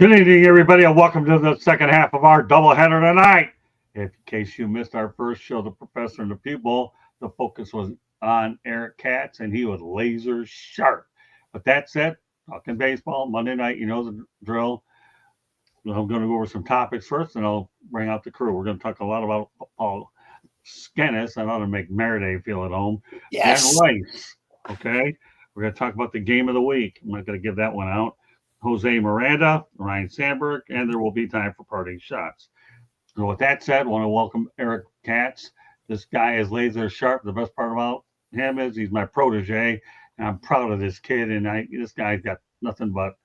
Good evening, everybody, and welcome to the second half of our doubleheader tonight. In case you missed our first show, The Professor and the Pupil, the focus was on Eric Katz, and he was laser sharp. With that said, talking baseball, Monday night, you know the drill. I'm going to go over some topics first, and I'll bring out the crew. We're going to talk a lot about Paul Skenes. I want to make Miranda feel at home. Yes. And Rice, okay? We're going to talk about the game of the week. I'm not going to give that one out. Jose Miranda, Ryne Sandberg, and there will be time for parting shots. So with that said, I want to welcome Eric Katz. This guy is laser sharp. The best part about him is he's my protege, and I'm proud of this kid. And this guy's got nothing but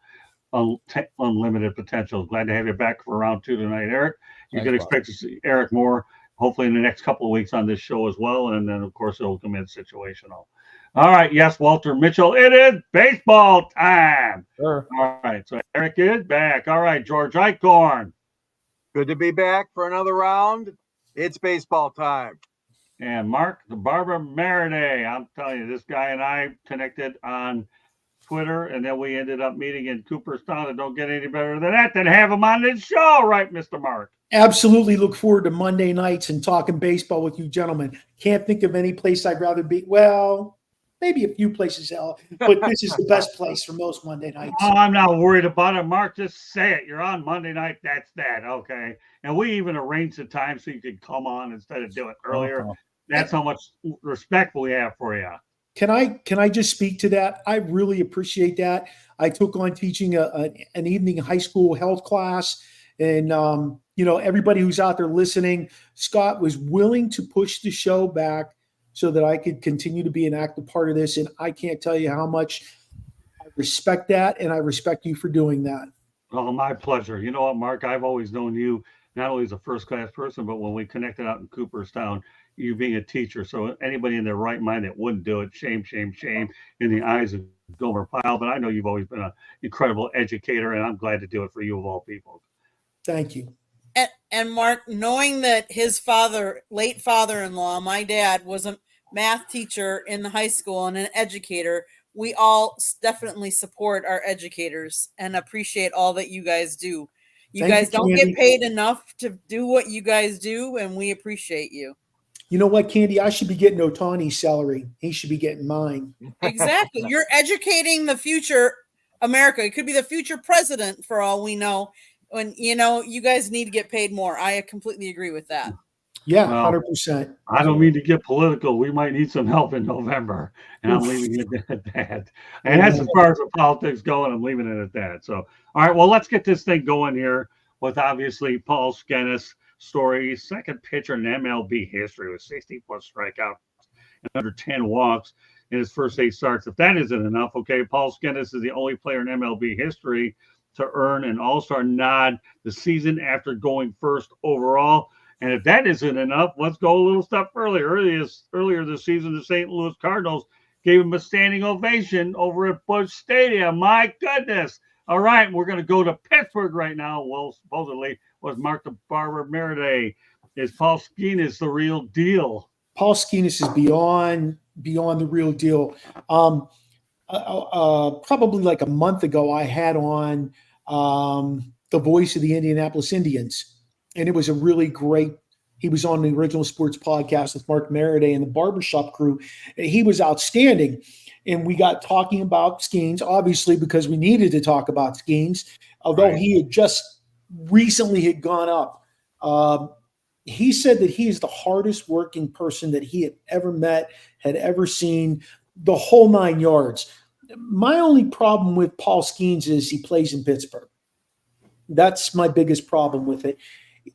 unlimited potential. Glad to have you back for round two tonight, Eric. You can expect to see Eric more, hopefully in the next couple of weeks on this show as well. And then, of course, it'll come in situational. All right. Yes, Walter Mitchell. It is baseball time. Sure. All right. So Eric is back. All right. George Eichhorn. Good to be back for another round. It's baseball time. And Mark the Barber Mariday. I'm telling you, this guy and I connected on Twitter, and then we ended up meeting in Cooperstown. And don't get any better than that than have him on this show, right, Mr. Mark? Absolutely look forward to Monday nights and talking baseball with you gentlemen. Can't think of any place I'd rather be. Well, maybe a few places, but this is the best place for most Monday nights. Oh, I'm not worried about it, Mark. Just say it. You're on Monday night. That's that. Okay. And we even arranged the time so you could come on instead of do it earlier. That's how much respect we have for you. Can I just speak to that? I really appreciate that. I took on teaching an evening high school health class, and everybody who's out there listening, Scott was willing to push the show back so that I could continue to be an active part of this. And I can't tell you how much I respect that, and I respect you for doing that. Oh, my pleasure. You know what, Mark? I've always known you not only as a first-class person, but when we connected out in Cooperstown, you being a teacher. So anybody in their right mind that wouldn't do it, shame, shame, shame in the eyes of Gomer Pyle. But I know you've always been an incredible educator, and I'm glad to do it for you of all people. Thank you. And Mark, knowing that his late father-in-law, my dad, was a math teacher in the high school and an educator, we all definitely support our educators and appreciate all that you guys do. You guys don't get paid enough to do what you guys do, and we appreciate you. You know what, Candy? I should be getting Otani's salary. He should be getting mine. Exactly. You're educating the future America. It could be the future president for all we know. When you guys need to get paid more. I completely agree with that. Yeah, 100%. I don't mean to get political. We might need some help in November, and I'm leaving it at that. And that's as far as the politics go, and I'm leaving it at that. So, all right, well, let's get this thing going here with obviously Paul Skenes' story. Second pitcher in MLB history with 60-plus strikeouts and under 10 walks in his first 8 starts. If that isn't enough, okay, Paul Skenes is the only player in MLB history to earn an all-star nod the season after going first overall. And if that isn't enough, let's go a little step earlier. Earlier this season, the St. Louis Cardinals gave him a standing ovation over at Busch Stadium. My goodness. All right, we're going to go to Pittsburgh right now. Well, supposedly was Mark the Barber Mariday. Is Paul Skenes the real deal? Paul Skenes is beyond the real deal. Probably like a month ago, I had on the voice of the Indianapolis Indians. And it was a really great – he was on the Original Sports Podcast with Mark Mariday and the Barbershop crew. And he was outstanding. And we got talking about Skenes, obviously, because we needed to talk about Skenes, although he had just recently had gone up. He said that he is the hardest working person that he had ever met, had ever seen, the whole 9 yards. My only problem with Paul Skenes is he plays in Pittsburgh. That's my biggest problem with it.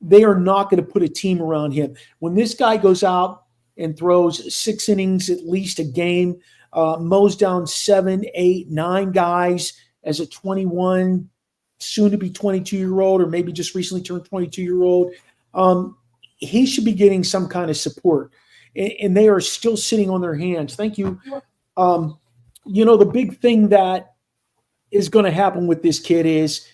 They are not going to put a team around him. When this guy goes out and throws 6 innings, at least a game, mows down 7, 8, 9 guys as a 21, soon to be 22-year-old, or maybe just recently turned 22-year-old, he should be getting some kind of support. And they are still sitting on their hands. Thank you. The big thing that is going to happen with this kid is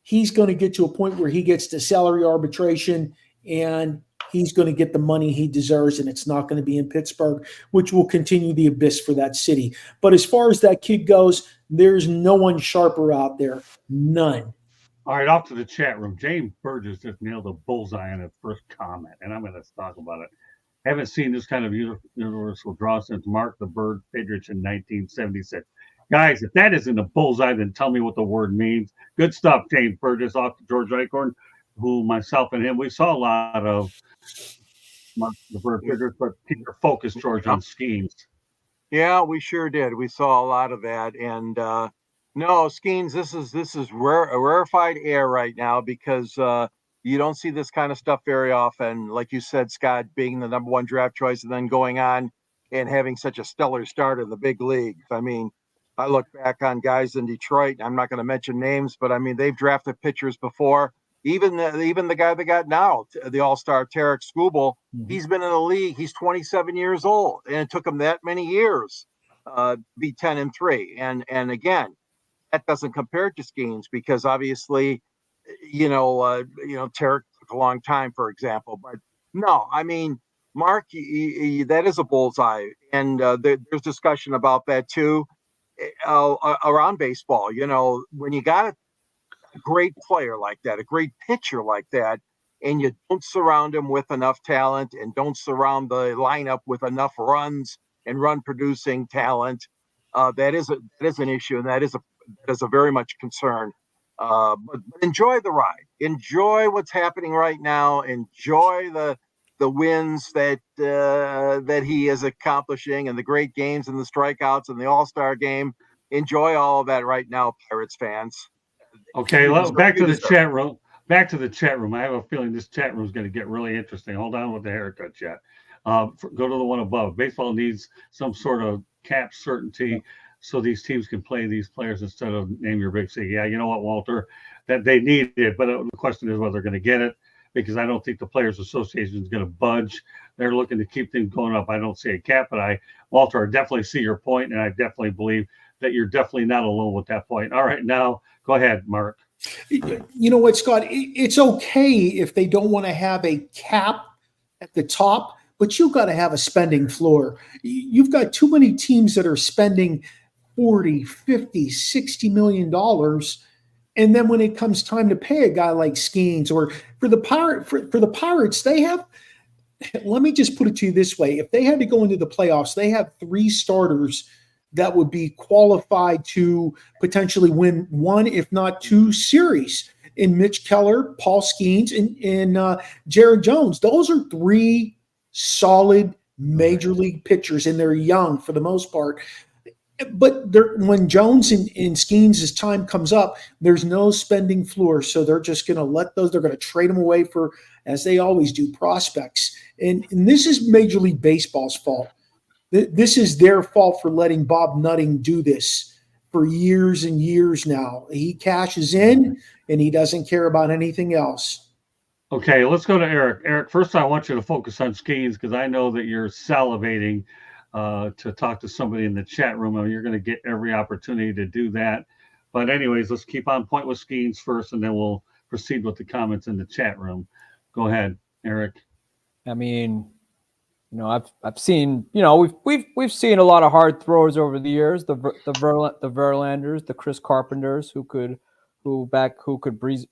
he's going to get to a point where he gets to salary arbitration and he's going to get the money he deserves, and it's not going to be in Pittsburgh, which will continue the abyss for that city. But as far as that kid goes, there's no one sharper out there. None. All right, off to the chat room. James Burgess just nailed a bullseye on his first comment, and I'm going to talk about it. Haven't seen this kind of universal draw since Mark the Bird Fidrich in 1976. Guys, if that isn't a bullseye, then tell me what the word means. Good stuff, James Burgess, off to George Eichhorn, who myself and him, we saw a lot of Mark the Bird Fidrich, but keep your focus, George, on Skenes. Yeah, we sure did. We saw a lot of that, and no, Skenes, this is a rarefied air right now because you don't see this kind of stuff very often. Like you said, Scott, being the number one draft choice and then going on and having such a stellar start in the big leagues. I mean, I look back on guys in Detroit. I'm not going to mention names, but I mean they've drafted pitchers before. Even the guy they got now, the All-Star Tarek Skubal, he's been in the league. He's 27 years old, and it took him that many years to be 10-3. And again, that doesn't compare to Skenes because obviously, Tarek took a long time, for example. But no, I mean, Mark, that is a bullseye, and there's discussion about that too around baseball. When you got a great player like that, a great pitcher like that, and you don't surround him with enough talent and don't surround the lineup with enough runs and run producing talent, that is an issue, and that is a very much concern. But enjoy the ride, enjoy what's happening right now, enjoy the wins that he is accomplishing and the great games and the strikeouts and the All-Star game. Enjoy all of that right now, Pirates fans. Okay, back to the chat room. Back to the chat room. I have a feeling this chat room is going to get really interesting. Hold on with the haircut chat. Go to the one above. Baseball needs some sort of cap certainty so these teams can play these players instead of name your big C. Yeah, you know what, Walter? That they need it, but the question is whether they're going to get it because I don't think the Players Association is going to budge. They're looking to keep things going up. I don't see a cap, but Walter, I definitely see your point, and I definitely believe that you're definitely not alone with that point. All right, now go ahead, Mark. You know what, Scott? It's okay if they don't want to have a cap at the top, but you've got to have a spending floor. You've got too many teams that are spending 40, 50, 60 million dollars. And then when it comes time to pay a guy like Skenes or for the Pirates, they have, let me just put it to you this way. If they had to go into the playoffs, they have 3 starters that would be qualified to potentially win 1, if not 2 series in Mitch Keller, Paul Skenes, and Jared Jones. Those are 3 solid major league pitchers, and they're young for the most part. But when Jones and Skenes' time comes up, there's no spending floor. So they're just going to let those, they're going to trade them away for, as they always do, prospects. And this is Major League Baseball's fault. This is their fault for letting Bob Nutting do this for years and years now. He cashes in and he doesn't care about anything else. Okay, let's go to Eric. Eric, first I want you to focus on Skenes because I know that you're salivating to talk to somebody in the chat room. And you're going to get every opportunity to do that. But anyways, let's keep on point with Skenes first, and then we'll proceed with the comments in the chat room. Go ahead, Eric. I mean, I've seen, we've seen a lot of hard throwers over the years. The Verlanders, the Chris Carpenters, who could breeze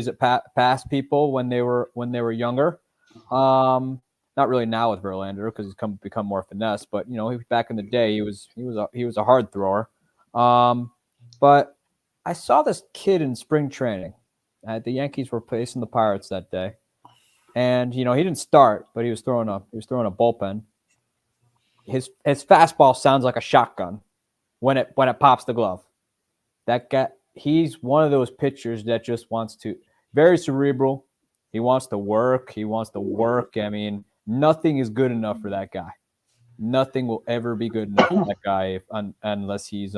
it past people when they were younger. Not really now with Verlander because he's become more finesse, but back in the day he was a hard thrower. But I saw this kid in spring training. The Yankees were facing the Pirates that day. And he didn't start, but he was throwing a bullpen. His fastball sounds like a shotgun when it pops the glove. That guy, he's one of those pitchers that just wants to, very cerebral. He wants to work. I mean, nothing is good enough for that guy. Nothing will ever be good enough for that guy unless he's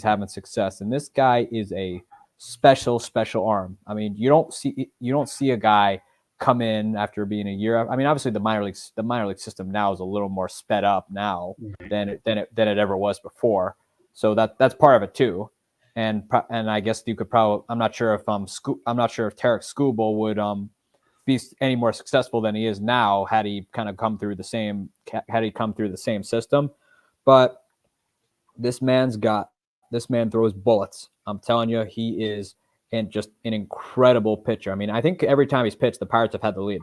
having success. And this guy is a special arm. I mean, you don't see a guy come in after being a year. I mean, obviously the minor league system now is a little more sped up now than it ever was before. So that's part of it too. And I guess you could probably, I'm not sure if Tarek Skubal would be any more successful than he is now had he come through the same system. But this man throws bullets. I'm telling you, he is just an incredible pitcher. I mean, I think every time he's pitched, the Pirates have had the lead.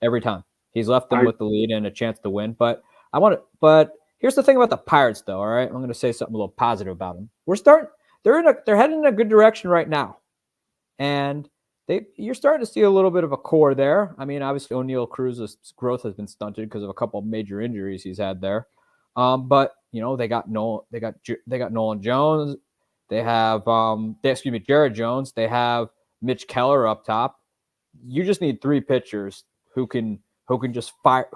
Every time he's left them with the lead and a chance to win. But here's the thing about the Pirates, though. All right, I'm going to say something a little positive about them. They're heading in a good direction right now, and you're starting to see a little bit of a core there. I mean, obviously O'Neal Cruz's growth has been stunted because of a couple of major injuries he's had there. But they got Nolan Jones. They have Jared Jones. They have Mitch Keller up top. You just need three pitchers who can fire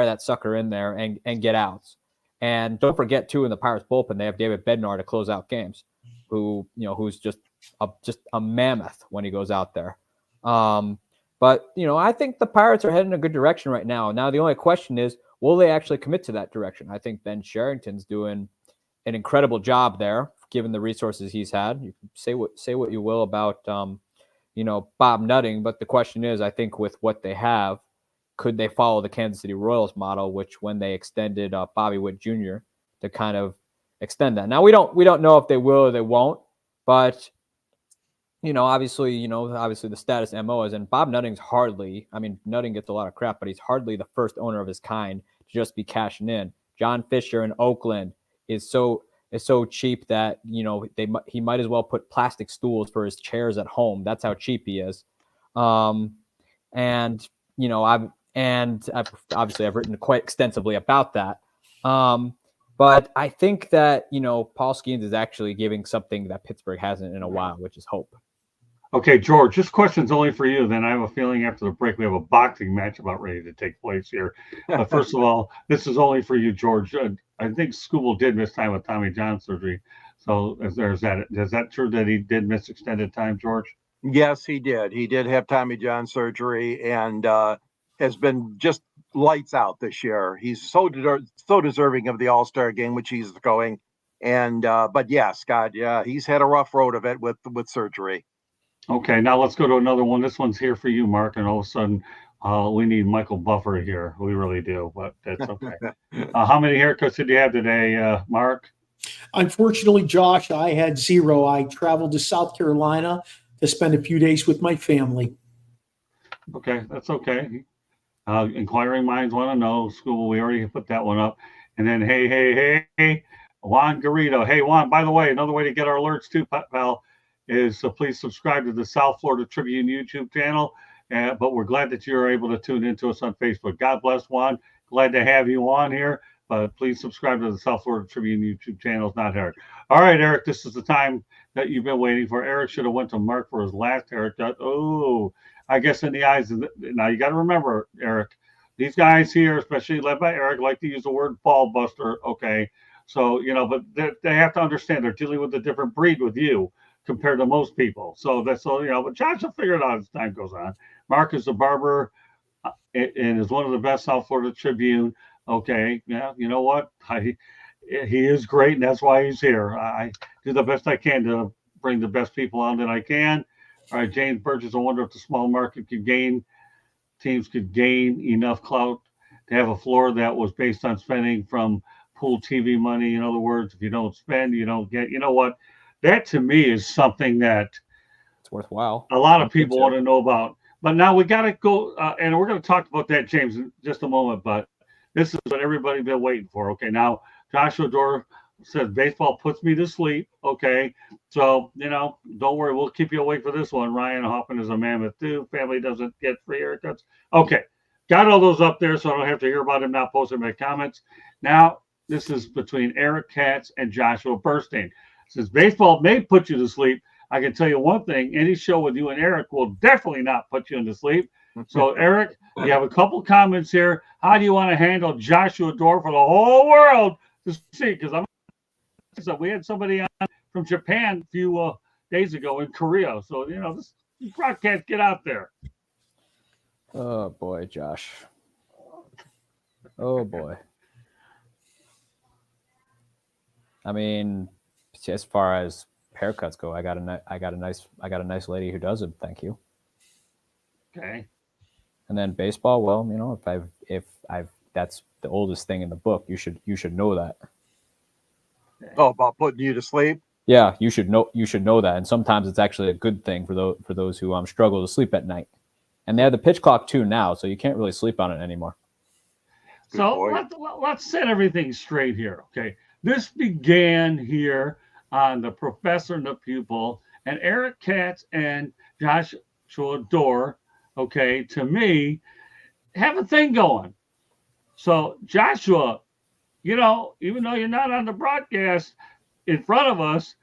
that sucker in there and get outs. And don't forget too, in the Pirates bullpen, they have David Bednar to close out games, who's just a mammoth when he goes out there. But I think the Pirates are heading in a good direction right now. Now the only question is, will they actually commit to that direction? I think Ben Sherrington's doing an incredible job there, given the resources he's had. You can say what you will about Bob Nutting, but the question is, I think with what they have, could they follow the Kansas City Royals model, which when they extended Bobby Witt Jr. to kind of extend that. Now we don't know if they will or they won't, but obviously the status MO is, and Bob Nutting's Nutting gets a lot of crap, but he's hardly the first owner of his kind to just be cashing in. John Fisher in Oakland is so cheap that he might as well put plastic stools for his chairs at home. That's how cheap he is. I've written quite extensively about that. But I think that Paul Skenes is actually giving something that Pittsburgh hasn't in a while, which is hope. Okay, George, this question's only for you. Then I have a feeling after the break we have a boxing match about ready to take place here. But first of all, this is only for you, George. I think Skubal did miss time with Tommy John surgery. So is that true that he did miss extended time, George? Yes, he did. He did have Tommy John surgery and has been just lights out this year. He's so deserving of the All-Star game, which he's going. And but yeah, Scott, he's had a rough road of it with surgery. Okay, now let's go to another one. This one's here for you, Mark, and all of a sudden we need Michael Buffer here. We really do, but that's okay. How many haircuts did you have today, Mark? Unfortunately, Josh, I had 0. I traveled to South Carolina to spend a few days with my family. Okay, that's okay. Inquiring minds want to know. School, we already put that one up. And then, hey, Juan Garrido. Hey, Juan, by the way, another way to get our alerts too, pal, is please subscribe to the South Florida Tribune YouTube channel. But we're glad that you're able to tune into us on Facebook. God bless, Juan. Glad to have you on here. But please subscribe to the South Florida Tribune YouTube channel. It's not Eric. All right, Eric, this is the time that you've been waiting for. Eric should have went to Mark for his last haircut. Oh, I guess in the eyes of now you got to remember, Eric, these guys here, especially led by Eric, like to use the word ball buster. Okay, so but they have to understand they're dealing with a different breed with you compared to most people. So that's all, but Josh will figure it out as time goes on. Mark is a barber and is one of the best South Florida Tribune. Okay, yeah, you know what? He is great, and that's why he's here. I do the best I can to bring the best people on that I can. All right, James Burgess, I wonder if the small market teams could gain enough clout to have a floor that was based on spending from pool TV money. In other words, if you don't spend, you don't get. You know what? That to me is something that it's worthwhile. A lot of people want to know about. But now we got to go, and we're going to talk about that, James, in just a moment. But this is what everybody's been waiting for. Okay, now Joshua Dorff says baseball puts me to sleep. Okay, so don't worry, we'll keep you awake for this one. Ryan Hoffman is a mammoth too. Family doesn't get free haircuts. Okay, got all those up there, so I don't have to hear about him now posting my comments. Now this is between Eric Katz and Joshua Burstein. Since baseball may put you to sleep, I can tell you one thing: any show with you and Eric will definitely not put you into sleep. So, Eric, you have a couple comments here. How do you want to handle Joshua Dorff for the whole world to see? Because we had somebody on from Japan a few days ago in Korea. So, this broadcast, get out there. Oh, boy, Josh. Oh, boy. I mean, as far as haircuts go, I got a nice lady who does it. Thank you. Okay. And then baseball, well, if I've that's the oldest thing in the book. You should know that. Oh, about putting you to sleep? Yeah, you should know that, and sometimes it's actually a good thing for those who struggle to sleep at night. And they have the pitch clock too now, so you can't really sleep on it anymore. So let's set everything straight here. Okay, this began here on the Professor and the Pupil, and Eric Katz and Joshua Dorr. Okay, to me, have a thing going. So Joshua, even though you're not on the broadcast in front of us,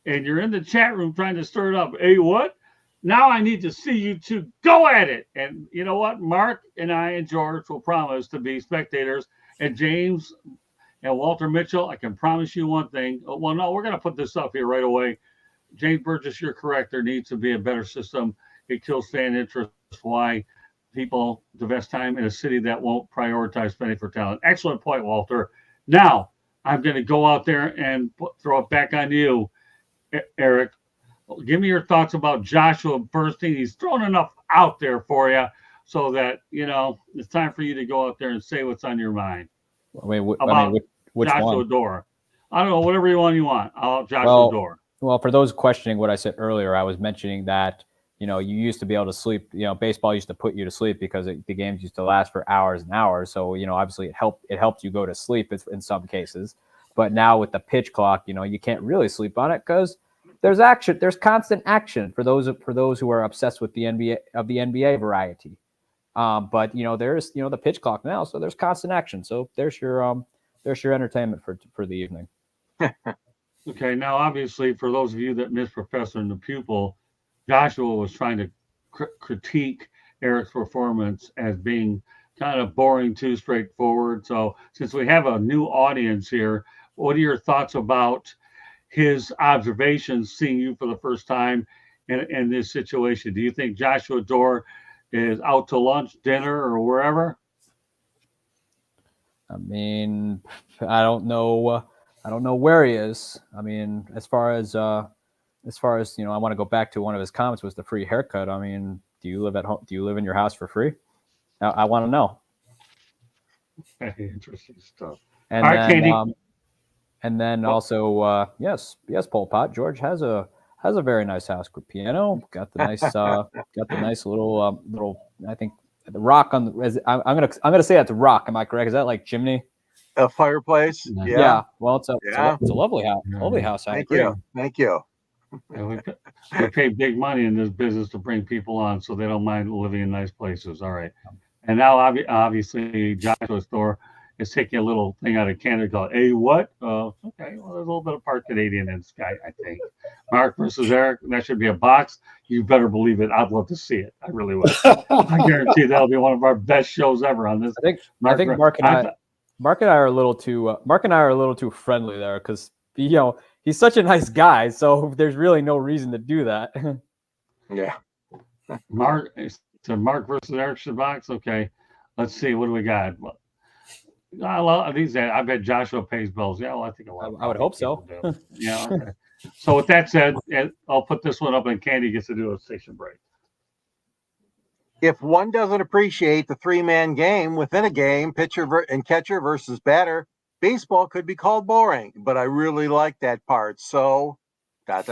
and you're in the chat room trying to stir it up. Hey, what? Now I need to see you two go at it. And you know what? Mark and I and George will promise to be spectators. And James and Walter Mitchell, I can promise you one thing. Well, no, we're going to put this up here right away. James Burgess, you're correct. There needs to be a better system. It kills fan interest. Why people invest time in a city that won't prioritize spending for talent. Excellent point, Walter. Now, I'm going to go out there and throw it back on you, Eric. Give me your thoughts about Joshua Bernstein. He's thrown enough out there for you so that, it's time for you to go out there and say what's on your mind. Which Joshua one? Dorr. I don't know, whatever one you want. Joshua Dorr. Well, for those questioning what I said earlier, I was mentioning that, you used to be able to sleep, baseball used to put you to sleep because the games used to last for hours and hours. So, obviously it helped you go to sleep in some cases. But now with the pitch clock, you can't really sleep on it because there's action. There's constant action for those who are obsessed with the NBA variety. But there's the pitch clock now, so there's constant action. So there's your entertainment for the evening. Okay, now obviously for those of you that missed Professor and the Pupil, Joshua was trying to critique Eric's performance as being kind of boring, too straightforward. So since we have a new audience here, what are your thoughts about his observations, seeing you for the first time in this situation? Do you think Joshua Dorr is out to lunch, dinner, or wherever? I mean, I don't know where he is. I mean, as far as I want to go back to one of his comments was the free haircut. I mean, do you live at home? Do you live in your house for free? I want to know. Interesting stuff. And all right, then, Katie. And then also, yes, Pol Pot. George has a very nice house with piano. Got the nice little. I think the rock on the. I'm gonna say that's a rock. Am I correct? Is that like chimney? A fireplace. Yeah. Well, it's a lovely house. Lovely house. Thank you. Yeah, we pay big money in this business to bring people on, so they don't mind living in nice places. All right. And now, obviously, Joshua Dorr is taking a little thing out of Canada called "Hey, what?" Okay, well, there's a little bit of part Canadian in this guy, I think. Mark versus Eric, that should be a box. You better believe it. I'd love to see it. I really would. I guarantee that'll be one of our best shows ever on this. I think Mark and I are a little too friendly there because he's such a nice guy, so there's really no reason to do that. Yeah. Mark versus Eric Shabaks. Okay, let's see. What do we got? I love these. I bet Joshua pays bills. Yeah, well, I think I would hope so. Yeah. Okay. So with that said, I'll put this one up, and Candy gets to do a station break. If one doesn't appreciate the three-man game within a game, pitcher and catcher versus batter, baseball could be called boring. But I really like that part. So, ... All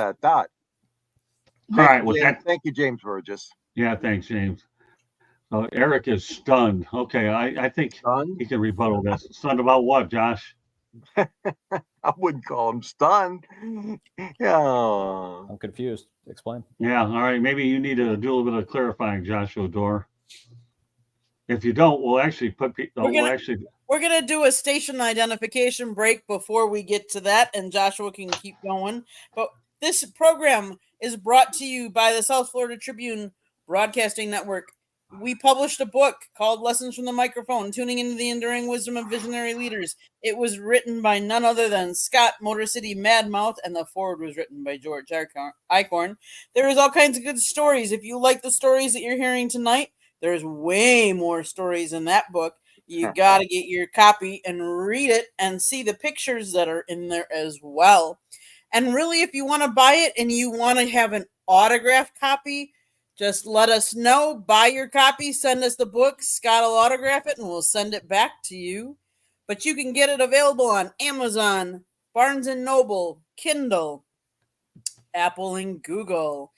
right. Thank you, James Burgess. Yeah, thanks, James. So Eric is stunned. Okay, I think Stunned? he can rebuttal this. Stunned about what, Josh? I wouldn't call him stunned. Yeah. I'm confused. Explain. Yeah, all right. Maybe you need to do a little bit of clarifying, Joshua Dorr. If you don't, we'll actually we're gonna do a station identification break before we get to that, and Joshua can keep going. But this program is brought to you by the South Florida Tribune Broadcasting Network. We published a book called Lessons from the Microphone, Tuning into the Enduring Wisdom of Visionary Leaders. It was written by none other than Scott Motor City Madmouth, and the foreword was written by George Eichhorn. There is all kinds of good stories. If you like the stories that you're hearing tonight, there's way more stories in that book. You got to get your copy and read it and see the pictures that are in there as well. And really, if you want to buy it and you want to have an autographed copy, just let us know. Buy your copy. Send us the book. Scott will autograph it, and we'll send it back to you. But you can get it available on Amazon, Barnes & Noble, Kindle, Apple, and Google.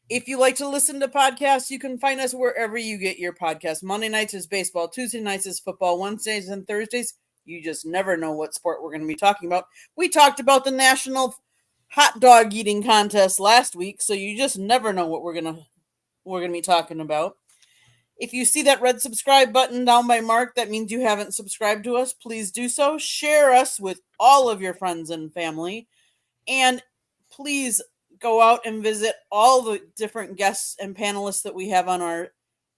If you like to listen to podcasts, you can find us wherever you get your podcasts. Monday nights is baseball, Tuesday nights is football, Wednesdays and Thursdays, you just never know what sport we're going to be talking about. We talked about the national hot dog eating contest last week, so you just never know what we're gonna be talking about. If you see that red subscribe button down by Mark, that means you haven't subscribed to us. Please do so. Share us with all of your friends and family, and please go out and visit all the different guests and panelists that we have on our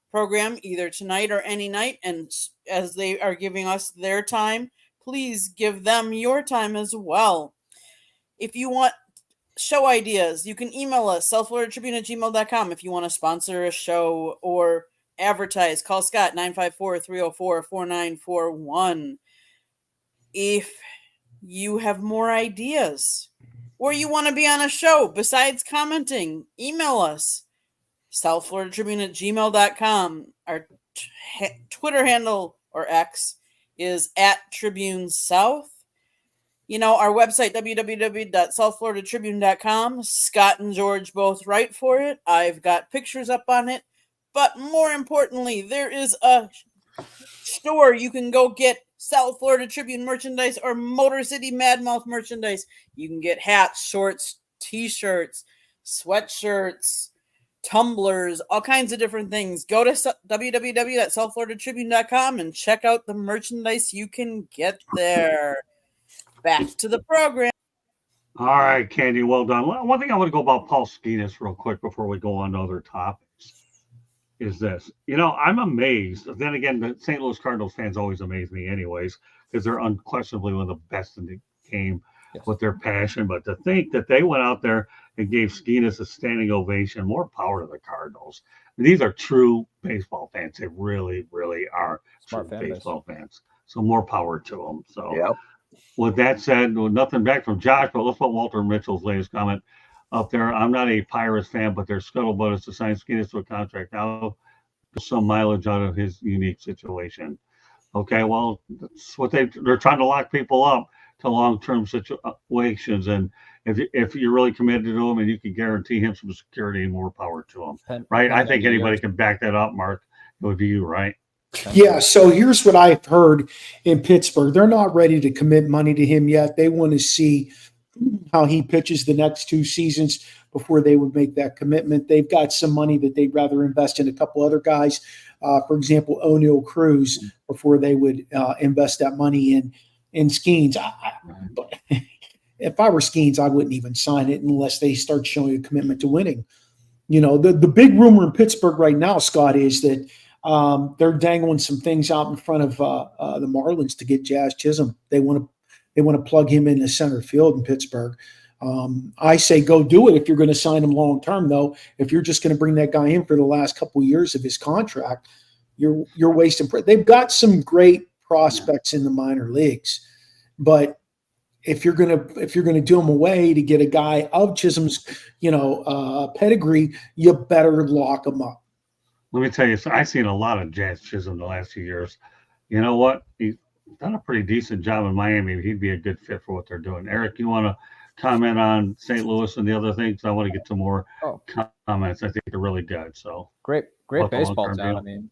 program, either tonight or any night. And as they are giving us their time, please give them your time as well. If you want show ideas, you can email us, southfloridatribune@gmail.com. If you want to sponsor a show or advertise, call Scott 954-304-4941. If you have more ideas or you want to be on a show besides commenting, email us, southfloridatribune@gmail.com. Our Twitter handle, or X, is @TribuneSouth. You know, our website, www.southfloridatribune.com. Scott and George both write for it. I've got pictures up on it. But more importantly, there is a store you can go get South Florida Tribune merchandise or Motor City Madmouth merchandise. You can get hats, shorts, t-shirts, sweatshirts, tumblers, all kinds of different things. Go to www.southfloridatribune.com and check out the merchandise you can get there. Back to the program. All right, Candy, well done. One thing I want to go about Paul Skenes real quick before we go on to other topics is this. You know, I'm amazed. Then again, the St. Louis Cardinals fans always amaze me anyways, because they're unquestionably one of the best in the game with their passion. But to think that they went out there and gave Skenes a standing ovation, more power to the Cardinals. These are true baseball fans. They really, really are Smart true fan baseball fans. So more power to them. So Yep. with that said, nothing back from Josh, but let's put Walter Mitchell's latest comment up there. I'm not a Pirates fan, but their scuttlebutt is to sign Skenes to a contract now, some mileage out of his unique situation. Okay, well, that's what they're trying to lock people up to long-term situations. And if you're really committed to him and you can guarantee him some security and more power to him, right? I think anybody can back that up, Mark. It would be you, right? Yeah, so here's what I've heard in Pittsburgh. They're not ready to commit money to him yet. They want to see how he pitches the next 2 seasons before they would make that commitment. They've got some money that they'd rather invest in a couple other guys, for example, O'Neal Cruz, before they would invest that money in Skenes. But if I were Skenes, I wouldn't even sign it unless they start showing a commitment to winning. You know, the big rumor in Pittsburgh right now, Scott, is that they're dangling some things out in front of the Marlins to get Jazz Chisholm. They want to plug him into center field in Pittsburgh. I say go do it if you're going to sign him long term. Though, if you're just going to bring that guy in for the last couple of years of his contract, you're wasting. They've got some great prospects in the minor leagues, but if you're gonna do him away to get a guy of Chisholm's pedigree, you better lock him up. Let me tell you, I've seen a lot of Jazz Chisholm the last few years. You know what? He's done a pretty decent job in Miami. He'd be a good fit for what they're doing. Eric, you want to comment on St. Louis and the other things? I want to get to more comments. I think they're really good. So great baseball town. I mean,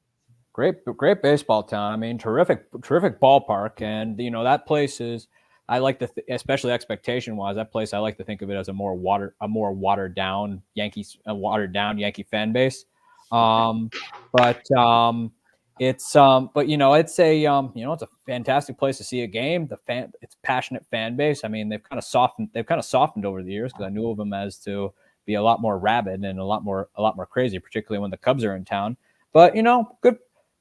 great baseball town. I mean, terrific ballpark, and that place is. I like especially expectation wise, that place I like to think of it as a more watered down Yankee fan base. But it's a fantastic place to see a game. It's passionate fan base. I mean, they've kind of softened over the years, because I knew of them as to be a lot more rabid and a lot more crazy, particularly when the Cubs are in town. But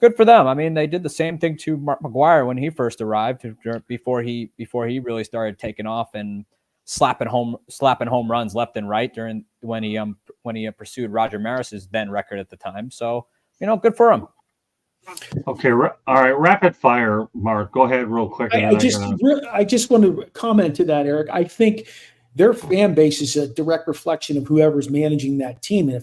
good for them. I mean, they did the same thing to Mark McGwire when he first arrived, before he really started taking off and slapping home runs left and right when he pursued Roger Maris's then record at the time. So, good for him. Okay, all right, rapid fire, Mark. Go ahead, real quick. I just want to comment to that, Eric. I think their fan base is a direct reflection of whoever's managing that team, and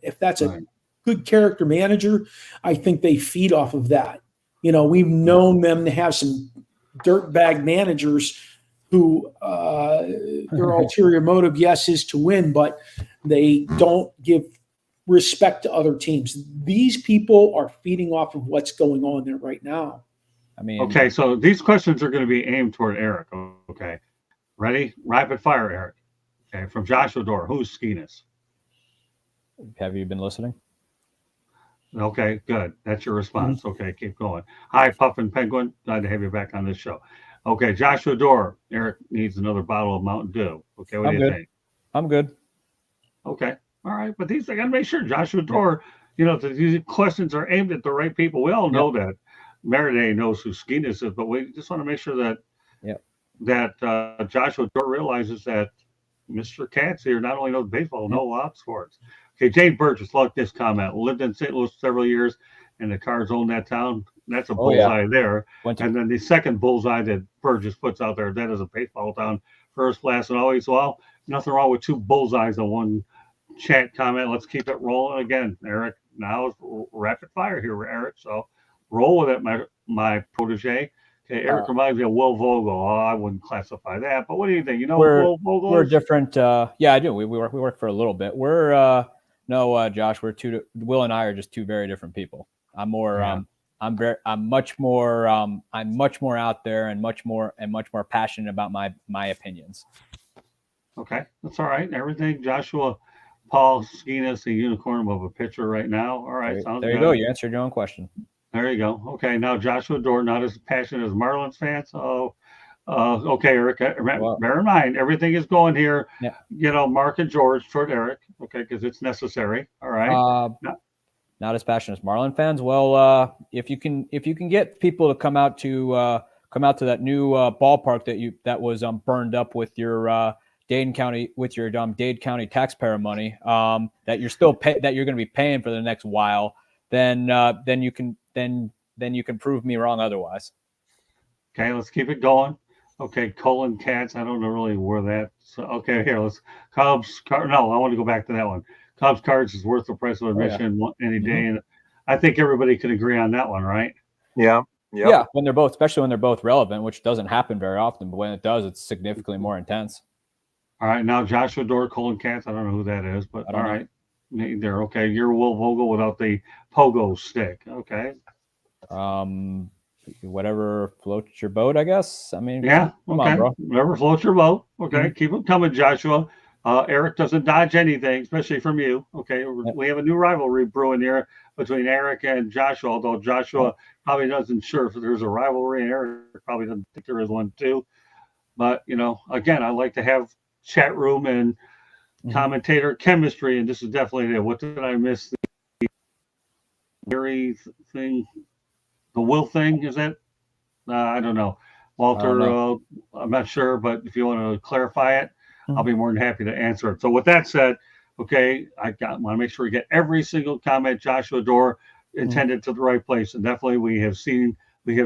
if that's a good character manager, I think they feed off of that. We've known them to have some dirtbag managers who their ulterior motive, yes, is to win, but they don't give respect to other teams. These people are feeding off of what's going on there right now. I mean, Okay, so these questions are going to be aimed toward Eric. Okay, ready? Rapid fire, Eric. Okay, from Joshua Dorr. Who's Skenes? have you been listening? Okay, good. That's your response. Okay, keep going. Hi, Puffin Penguin. Glad to have you back on this show. Okay, Joshua Dorr. Eric needs another bottle of Mountain Dew. Okay, what do you think? I'm good. Okay, all right. But these, I got to make sure Joshua Dorr, these questions are aimed at the right people. We all know that Miranda knows who Skenes is, but we just want to make sure that Joshua Dorr realizes that Mr. Katz here not only knows baseball, knows a lot of sports. Okay, Jane Burgess, like this comment. Lived in St. Louis several years, and the Cards own that town. That's a bullseye there. And then the second bullseye that Burgess puts out there, that is a baseball town, first, last, and always. Well, nothing wrong with two bullseyes on one chat comment. Let's keep it rolling again, Eric. Now it's rapid fire here, Eric. So roll with it, my protege. Okay, Eric reminds me of Will Vogel. Oh, I wouldn't classify that, but what do you think? Will Vogel? We're different. Yeah, I do. We work for a little bit. We're Josh. Will and I are just two very different people. I'm more. Yeah. I'm much more out there and much more passionate about my opinions. Okay, that's all right. Everything, Joshua, Paul Skenes, the unicorn of a pitcher right now. All right, sounds there you good. go. You answered your own question. There you go. Okay, now Joshua Dorr, not as passionate as Marlins fans. Okay, Eric. Bear in mind, everything is going here. Yeah. Mark and George toward Eric. Okay, because it's necessary. All right. Not as passionate as Marlin fans. Well, if you can get people to come out to that new ballpark that was burned up with your Dade County taxpayer money that you're still that you're going to be paying for the next while, then you can prove me wrong otherwise. Okay, let's keep it going. Okay, Colin Katz. I don't know really where that. So, okay, here let's Cubs. No, I want to go back to that one. Cubs Cards is worth the price of admission any day, and I think everybody can agree on that one, right? Yeah. Yeah, especially when they're both relevant, which doesn't happen very often, but when it does, it's significantly more intense. All right, now Joshua Dorr, Colin Katz. I don't know who that is, but all right, there. Okay, you're Will Vogel without the pogo stick. Okay. Whatever floats your boat, I guess. I mean, yeah. Come okay. on, bro. Whatever floats your boat. Okay, keep them coming, Joshua. Eric doesn't dodge anything, especially from you. Okay, we have a new rivalry brewing here between Eric and Joshua, although Joshua probably doesn't sure if there's a rivalry, and Eric probably doesn't think there is one too. But, again, I like to have chat room and commentator chemistry, and this is definitely it. What did I miss? The Gary thing, the Will thing, is that? I don't know. Walter, I'm not sure, but if you want to clarify it, I'll be more than happy to answer it. So with that said, okay, want to make sure we get every single comment Joshua Dorr intended to the right place. And definitely we have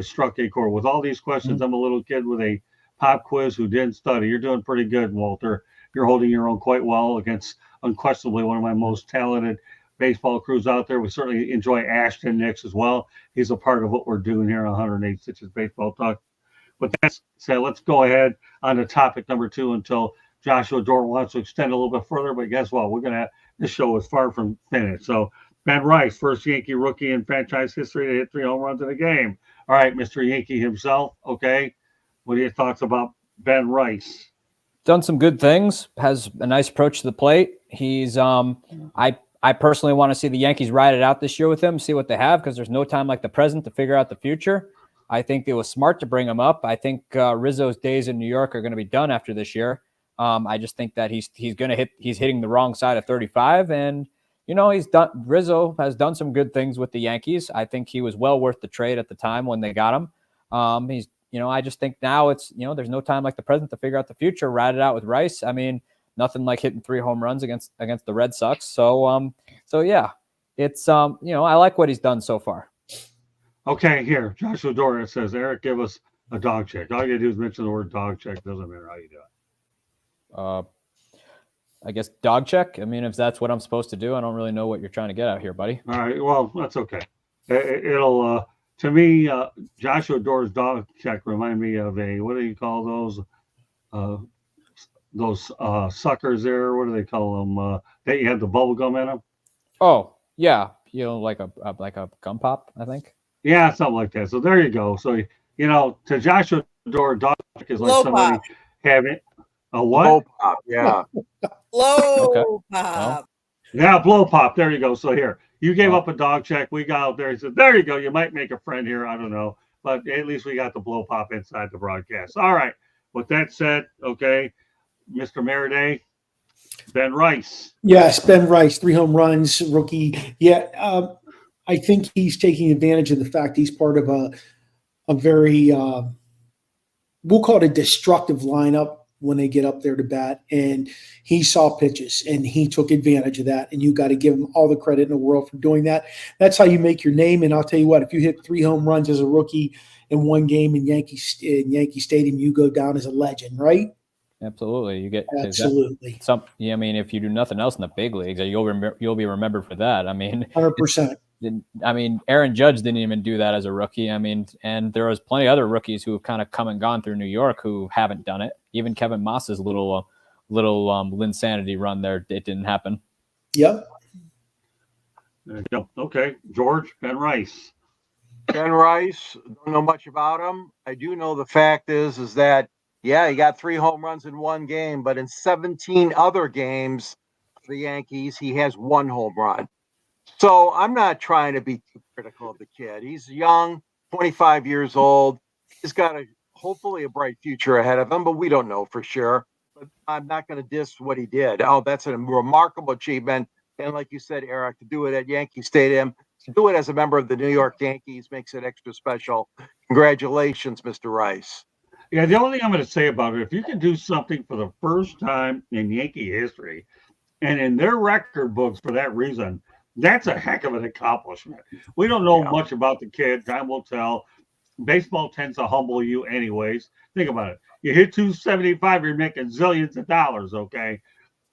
struck a chord. With all these questions, I'm a little kid with a pop quiz who didn't study. You're doing pretty good, Walter. You're holding your own quite well against unquestionably one of my most talented baseball crews out there. We certainly enjoy Ashton Nix as well. He's a part of what we're doing here on 108 Stitches Baseball Talk. But that said, let's go ahead on to topic number 2 until Joshua Dorr wants to extend a little bit further, but guess what? This show is far from finished. So Ben Rice, first Yankee rookie in franchise history to hit 3 home runs in a game. All right, Mr. Yankee himself. Okay, what are your thoughts about Ben Rice? Done some good things. Has a nice approach to the plate. He's I personally want to see the Yankees ride it out this year with him, see what they have, because there's no time like the present to figure out the future. I think it was smart to bring him up. I think Rizzo's days in New York are going to be done after this year. I just think that he's hitting the wrong side of 35, and Rizzo has done some good things with the Yankees. I think he was well worth the trade at the time when they got him. I just think now it's there's no time like the present to figure out the future. Ride it out with Rice. I mean, nothing like hitting 3 home runs against the Red Sox. So yeah, it's I like what he's done so far. Okay, here Joshua Dorr says, Eric, give us a dog check. All you gotta do is mention the word dog check. Doesn't matter how you do it. I guess dog check. I mean, if that's what I'm supposed to do, I don't really know what you're trying to get out here, buddy. All right. Well, that's okay. It'll, to me, Joshua Dorr's dog check remind me of what do you call those? those suckers there. What do they call them? That you have the bubble gum in them. Oh yeah, like a gum pop, I think. Yeah, something like that. So there you go. So to Joshua Door, dog is like Low somebody pop. having a what? Low pop, yeah. Low Okay. pop. Yeah, blow pop. There you go. So here, you gave Oh. up a dog check. We got out there. He said, there you go. You might make a friend here. I don't know. But at least we got the blow pop inside the broadcast. All right. With that said, okay, Mr. Maraday, Ben Rice. Yes, Ben Rice, 3 home runs, rookie. Yeah, I think he's taking advantage of the fact he's part of a very, we'll call it a destructive lineup when they get up there to bat. And he saw pitches and he took advantage of that. And you got to give him all the credit in the world for doing that. That's how you make your name. And I'll tell you what, if you hit 3 home runs as a rookie in one game in Yankee Stadium, you go down as a legend, right? Absolutely, you get absolutely. I mean, if you do nothing else in the big leagues, you'll be remembered for that. I mean, 100%. I mean, Aaron Judge didn't even do that as a rookie. I mean, and there was plenty of other rookies who have kind of come and gone through New York who haven't done it. Even Kevin Moss's little Linsanity run there, it didn't happen. Yep. There you go. Okay, George, Ben Rice. Ben Rice, don't know much about him. I do know the fact is that, yeah, he got 3 home runs in one game, but in 17 other games for the Yankees, he has 1 home run. So I'm not trying to be too critical of the kid. He's young, 25 years old. He's got hopefully a bright future ahead of him, but we don't know for sure. But I'm not going to diss what he did. Oh, that's a remarkable achievement. And like you said, Eric, to do it at Yankee Stadium, to do it as a member of the New York Yankees makes it extra special. Congratulations, Mr. Rice. Yeah, the only thing I'm going to say about it, if you can do something for the first time in Yankee history and in their record books for that reason, that's a heck of an accomplishment. We don't know much about the kid. Time will tell. Baseball tends to humble you anyways. Think about it. You hit 275, you're making zillions of dollars, okay?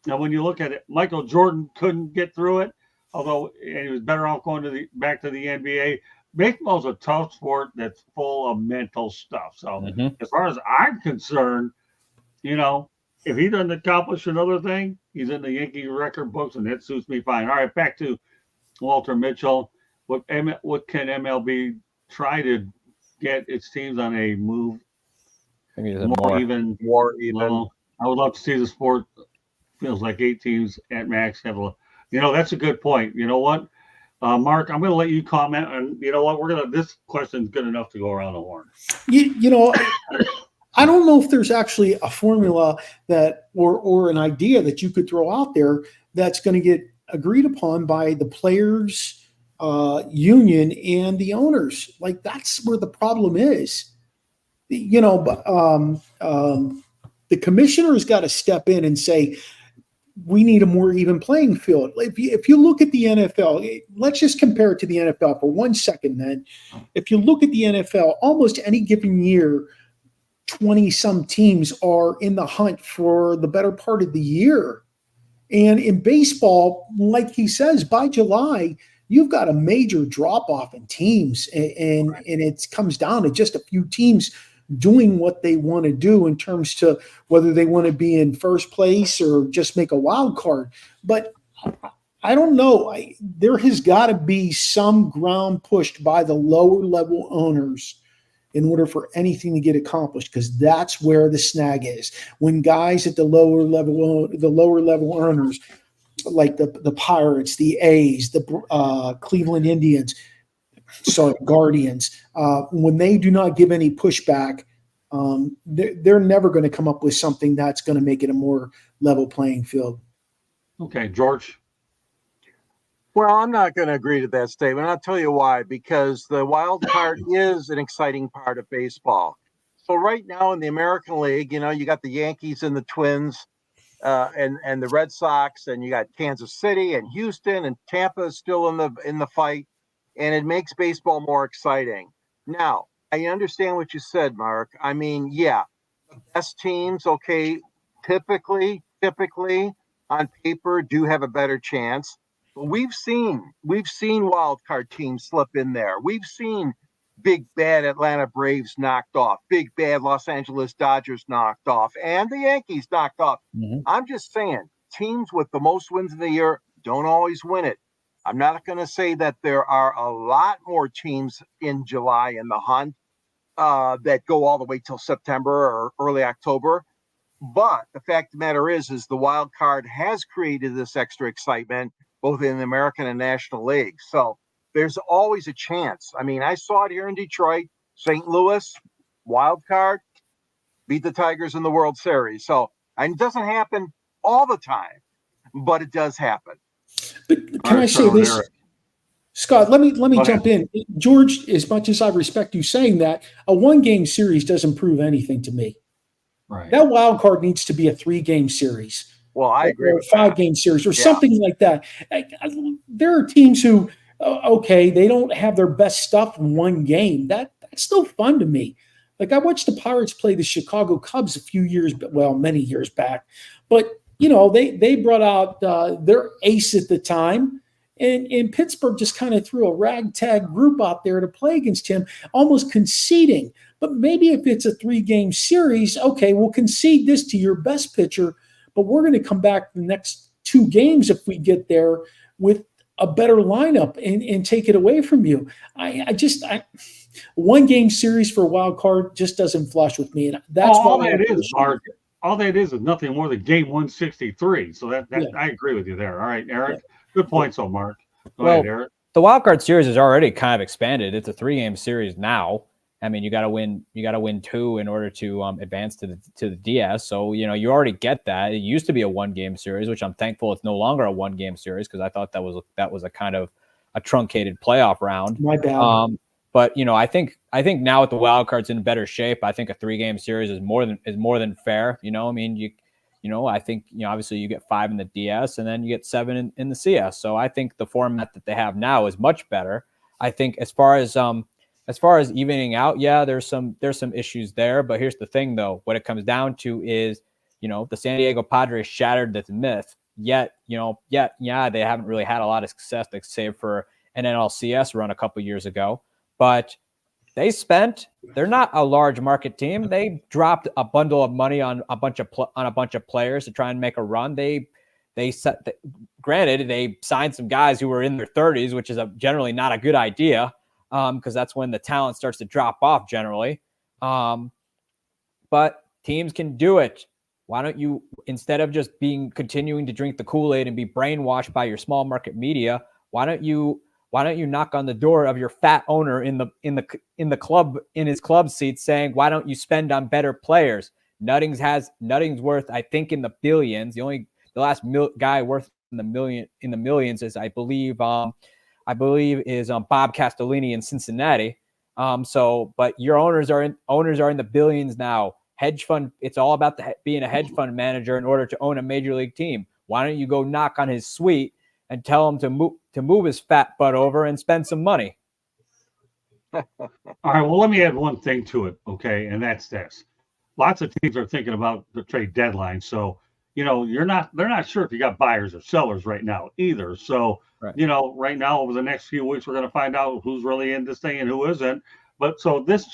Now, when you look at it, Michael Jordan couldn't get through it, although he was better off going back to the NBA. Baseball's a tough sport that's full of mental stuff. So as far as I'm concerned, if he doesn't accomplish another thing, he's in the Yankee record books, and that suits me fine. All right, back to Walter Mitchell. What can MLB try to get its teams on a move? More even. I would love to see the sport. Feels like 8 teams at max have that's a good point. You know what, Mark, I'm going to let you comment, and you know what, this question's good enough to go around the horn. I don't know if there's actually a formula that or an idea that you could throw out there that's going to get agreed upon by the players union and the owners. Like, that's where the problem is. The commissioner's got to step in and say, we need a more even playing field. If you look at the NFL, let's just compare it to the NFL for 1 second, then. If you look at the NFL, almost any given year, 20-some teams are in the hunt for the better part of the year. And in baseball, like he says, by July, you've got a major drop-off in teams, and it comes down to just a few teams doing what they want to do in terms to whether they want to be in first place or just make a wild card. But I don't know. There has got to be some ground pushed by the lower level owners in order for anything to get accomplished, because that's where the snag is. When guys at the lower level earners, like the Pirates, the A's, the Cleveland Indians, Guardians, when they do not give any pushback, they're never going to come up with something that's going to make it a more level playing field. Okay, George. Well, I'm not going to agree to that statement. I'll tell you why. Because the wild card is an exciting part of baseball. So right now in the American League, you got the Yankees and the Twins, and the Red Sox, and you got Kansas City and Houston, and Tampa is still in the fight, and it makes baseball more exciting. Now, I understand what you said, Mark. I mean, yeah, the best teams, okay, typically on paper do have a better chance. But we've seen wild card teams slip in there. We've seen big bad Atlanta Braves knocked off, big bad Los Angeles Dodgers knocked off, and the Yankees knocked off. I'm just saying, teams with the most wins in the year don't always win it. I'm not going to say that there are a lot more teams in July in the hunt that go all the way till September or early October. But the fact of the matter is the wild card has created this extra excitement, both in the American and National League. So there's always a chance. I mean, I saw it here in Detroit, St. Louis, wild card, beat the Tigers in the World Series. So and it doesn't happen all the time, but it does happen. But can I say this, Scott? Let me jump in, George. As much as I respect you saying that, a 1-game series doesn't prove anything to me. Right. That wild card needs to be a 3-game series. Well, I agree. Or a 5-game series or something like that. There are teams who, okay, they don't have their best stuff in 1 game. That's still fun to me. Like I watched the Pirates play the Chicago Cubs many years back. But, they brought out their ace at the time. And Pittsburgh just kind of threw a ragtag group out there to play against him, almost conceding. But maybe if it's a 3-game series, okay, we'll concede this to your best pitcher, but we're going to come back the next 2 games if we get there with a better lineup and take it away from you. I 1-game series for a wild card just doesn't flush with me. And that's all that is, Mark. All that is nothing more than game 163. So that I agree with you there. All right, Eric. Good point, so Mark. Go ahead, Eric. The wild card series is already kind of expanded. It's a 3-game series now. I mean, you got to win 2 in order to advance to the DS. So, you already get that. It used to be a 1-game series, which I'm thankful it's no longer a 1-game series because I thought that was a kind of a truncated playoff round. My bad. But I think now with the wild cards in better shape, I think a 3-game series is more than fair. I mean, I think obviously you get 5 in the DS and then you get 7 in the CS. So I think the format that they have now is much better. I think as far as evening out, there's some issues there. But here's the thing, though, what it comes down to is the San Diego Padres shattered this myth. Yet they haven't really had a lot of success, save for an NLCS run a couple years ago. But they're not a large market team. They dropped a bundle of money on a bunch of players to try and make a run. Granted, they signed some guys who were in their 30s, which is generally not a good idea because that's when the talent starts to drop off generally. But teams can do it. Why don't you, instead of just continuing to drink the Kool-Aid and be brainwashed by your small market media, why don't you knock on the door of your fat owner in the club, in his club seat, saying, why don't you spend on better players? Nutting's worth, I think, in the billions. The last guy worth in the millions is, I believe is Bob Castellini in Cincinnati. But your owners are in the billions now. Hedge fund. It's all about being a hedge fund manager in order to own a major league team. Why don't you go knock on his suite and tell him to move his fat butt over and spend some money? All right. Well, let me add one thing to it, okay, and that's this. Lots of teams are thinking about the trade deadline, so they're not sure if you got buyers or sellers right now either. So right now over the next few weeks we're going to find out who's really in this thing and who isn't. But so this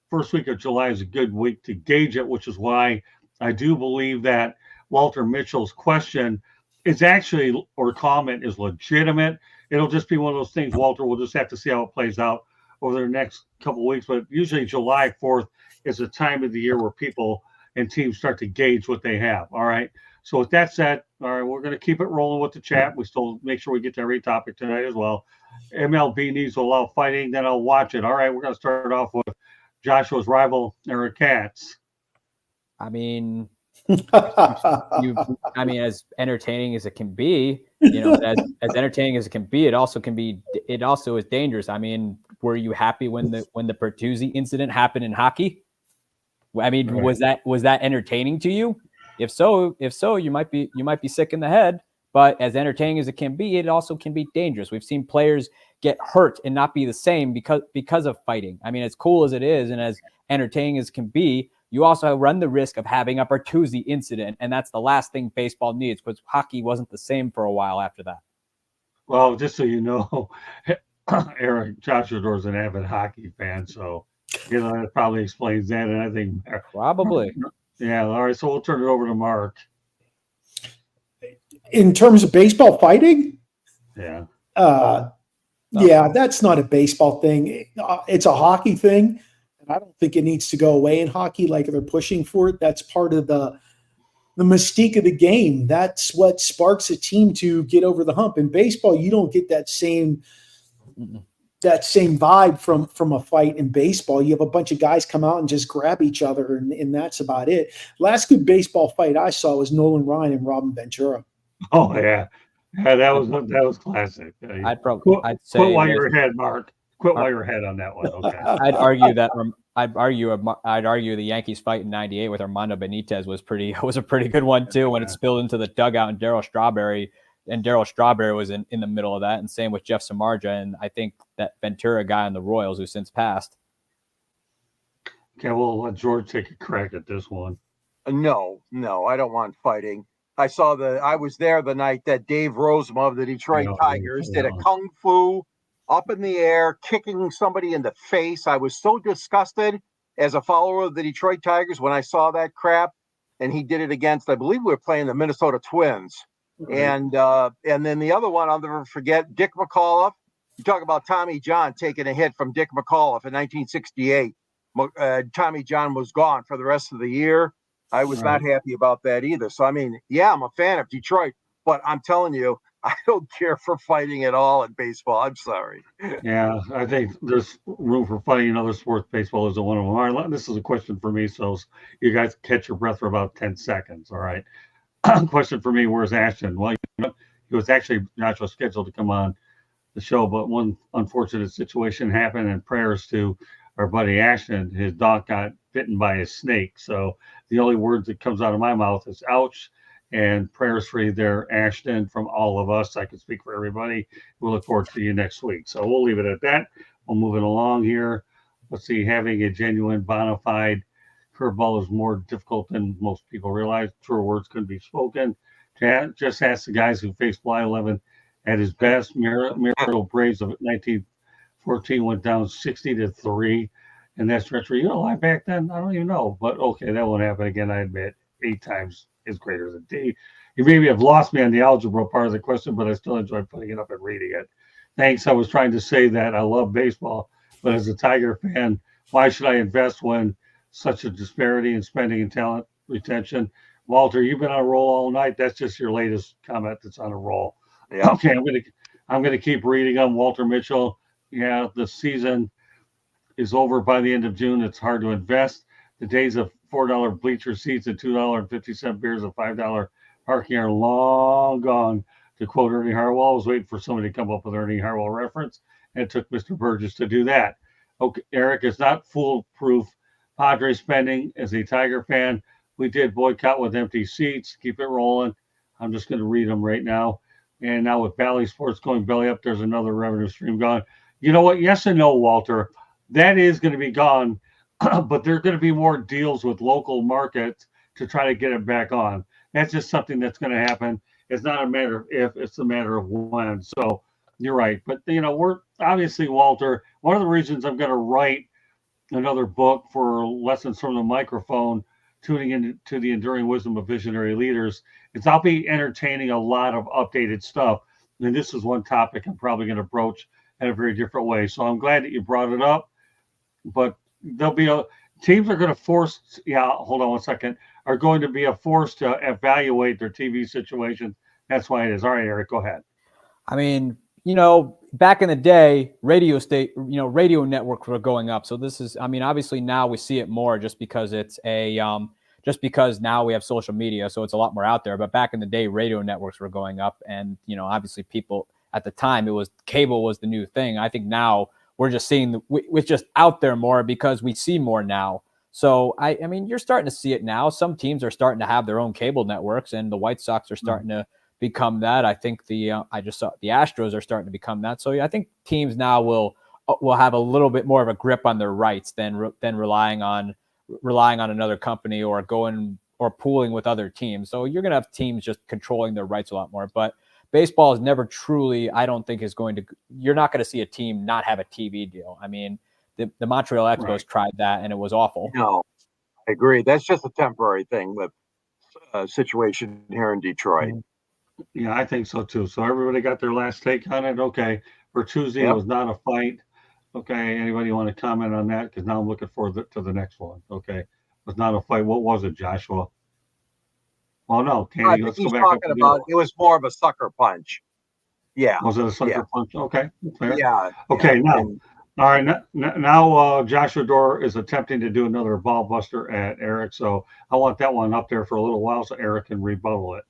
first week of July is a good week to gauge it, which is why I do believe that Walter Mitchell's question is actually, or comment, is legitimate. It'll just be one of those things, Walter, we'll just have to see how it plays out over the next couple of weeks. But usually July 4th is a time of the year where people and teams start to gauge what they have. All right. So with that said, all right, we're going to keep it rolling with the chat. We still make sure we get to every topic tonight as well. MLB needs to allow fighting, then I'll watch it. All right, we're going to start off with Joshua's rival, Eric Katz. I mean, as entertaining as it can be, as entertaining as it can be, it also is dangerous. I mean, were you happy when the Bertuzzi incident happened in hockey? I mean, right. was that entertaining to you? If so, you might be sick in the head. But as entertaining as it can be, it also can be dangerous. We've seen players get hurt and not be the same because of fighting. I mean, as cool as it is and as entertaining as it can be, you also run the risk of having a Bertuzzi incident, and that's the last thing baseball needs, because hockey wasn't the same for a while after that. Well, just so you know, Eric Joshua is an avid hockey fan, so that probably explains that. And I think Probably. yeah. All right, so we'll turn it over to Mark. In terms of baseball fighting, Yeah. Yeah, that's not a baseball thing. It's a hockey thing, and I don't think it needs to go away in hockey like they're pushing for it. That's part of the mystique of the game. That's what sparks a team to get over the hump. In baseball, you don't get that same vibe from a fight in baseball. You have a bunch of guys come out and just grab each other, and that's about it. Last good baseball fight I saw was Nolan Ryan and Robin Ventura. Oh yeah, that was classic. I'd say quit while you're ahead, Mark. Quit while you're ahead on that one. Okay. I'd argue the Yankees fight in '98 with Armando Benitez was a pretty good one too. When it spilled into the dugout and Darryl Strawberry was in the middle of that, and same with Jeff Samardzija, and I think that Ventura guy on the Royals who since passed. Okay, we'll let George take a crack at this one. No, I don't want fighting. I was there the night that Dave Rozema of the Detroit Tigers did a kung fu up in the air, kicking somebody in the face. I was so disgusted as a follower of the Detroit Tigers when I saw that crap. And he did it against, I believe we were playing the Minnesota Twins. Right. And then the other one, I'll never forget, Dick McAuliffe. You talk about Tommy John taking a hit from Dick McAuliffe in 1968. Tommy John was gone for the rest of the year. I was not happy about that either. So, I mean, yeah, I'm a fan of Detroit, but I'm telling you, I don't care for fighting at all in baseball. I'm sorry. Yeah, I think there's room for fighting in other sports. Baseball isn't one of them. All right, this is a question for me, so you guys catch your breath for about 10 seconds. All right. Question for me, where's Ashton? Well, he was actually not scheduled to come on the show, but one unfortunate situation happened, and prayers to our buddy Ashton. His dog got bitten by a snake. So the only words that comes out of my mouth is ouch, and prayers for you there, Ashton, from all of us. I can speak for everybody. We'll look forward to you next week. So we'll leave it at that. We'll move it along here. Let's see, having a genuine bona fide curveball is more difficult than most people realize. Truer words couldn't be spoken. Just ask the guys who faced Fly 11 at his best. Miracle Braves of 1914 went down 60-3. And that stretch, were you alive back then? I don't even know. But okay, that won't happen again, I admit. 8 times is greater than D. You maybe have lost me on the algebra part of the question, but I still enjoy putting it up and reading it. Thanks. I was trying to say that I love baseball, but as a Tiger fan, why should I invest when such a disparity in spending and talent retention? Walter, you've been on a roll all night. That's just your latest comment that's on a roll. Yeah. Okay, I'm gonna keep reading them. Walter Mitchell. Yeah, the season is over by the end of June. It's hard to invest. The days of $4 bleacher seats and $2.50 beers and $5 parking are long gone. To quote Ernie Harwell, I was waiting for somebody to come up with Ernie Harwell reference, and it took Mr. Burgess to do that. Okay, Eric, it's not foolproof. Padre spending as a Tiger fan. We did boycott with empty seats. Keep it rolling. I'm just going to read them right now. And now with Bally Sports going belly up, there's another revenue stream gone. You know what? Yes and no, Walter. That is going to be gone, but there are going to be more deals with local markets to try to get it back on. That's just something that's going to happen. It's not a matter of if, it's a matter of when. So you're right. But, we're obviously, Walter, one of the reasons I'm going to write another book for Lessons from the Microphone, tuning into the enduring wisdom of visionary leaders, is I'll be entertaining a lot of updated stuff. And this is one topic I'm probably going to broach in a very different way. So I'm glad that you brought it up. But there'll be teams are going to force, hold on one second, are going to be a force to evaluate their TV situation. That's why it is. All right, Eric, go ahead. I mean, back in the day, radio networks were going up. So this is, obviously now we see it more just because it's just because now we have social media. So it's a lot more out there. But back in the day, radio networks were going up. And, obviously people at the time, cable was the new thing. I think now we're just seeing it's just out there more because we see more now. So, I mean, you're starting to see it now. Some teams are starting to have their own cable networks, and the White Sox are starting to become that. I think I just saw the Astros are starting to become that. So, yeah, I think teams now will have a little bit more of a grip on their rights than relying on another company or pooling with other teams. So you're going to have teams just controlling their rights a lot more. But baseball is never truly, I don't think, is going to. You're not going to see a team not have a TV deal. I mean, the Montreal Expos tried that, and it was awful. No, I agree. That's just a temporary thing with situation here in Detroit. Yeah, I think so too. So everybody got their last take on it. Okay, for Tuesday, it was not a fight. Okay, anybody want to comment on that? Because now I'm looking forward to the next one. Okay, it was not a fight. What was it, Joshua? Oh no, Kenny, I think let's he's go back talking up about it was more of a sucker punch. Yeah. Was it a sucker punch? Okay, fair. Yeah. Okay, now, And all right, now Joshua Dorr is attempting to do another ball buster at Eric, so I want that one up there for a little while so Eric can rebuttal it.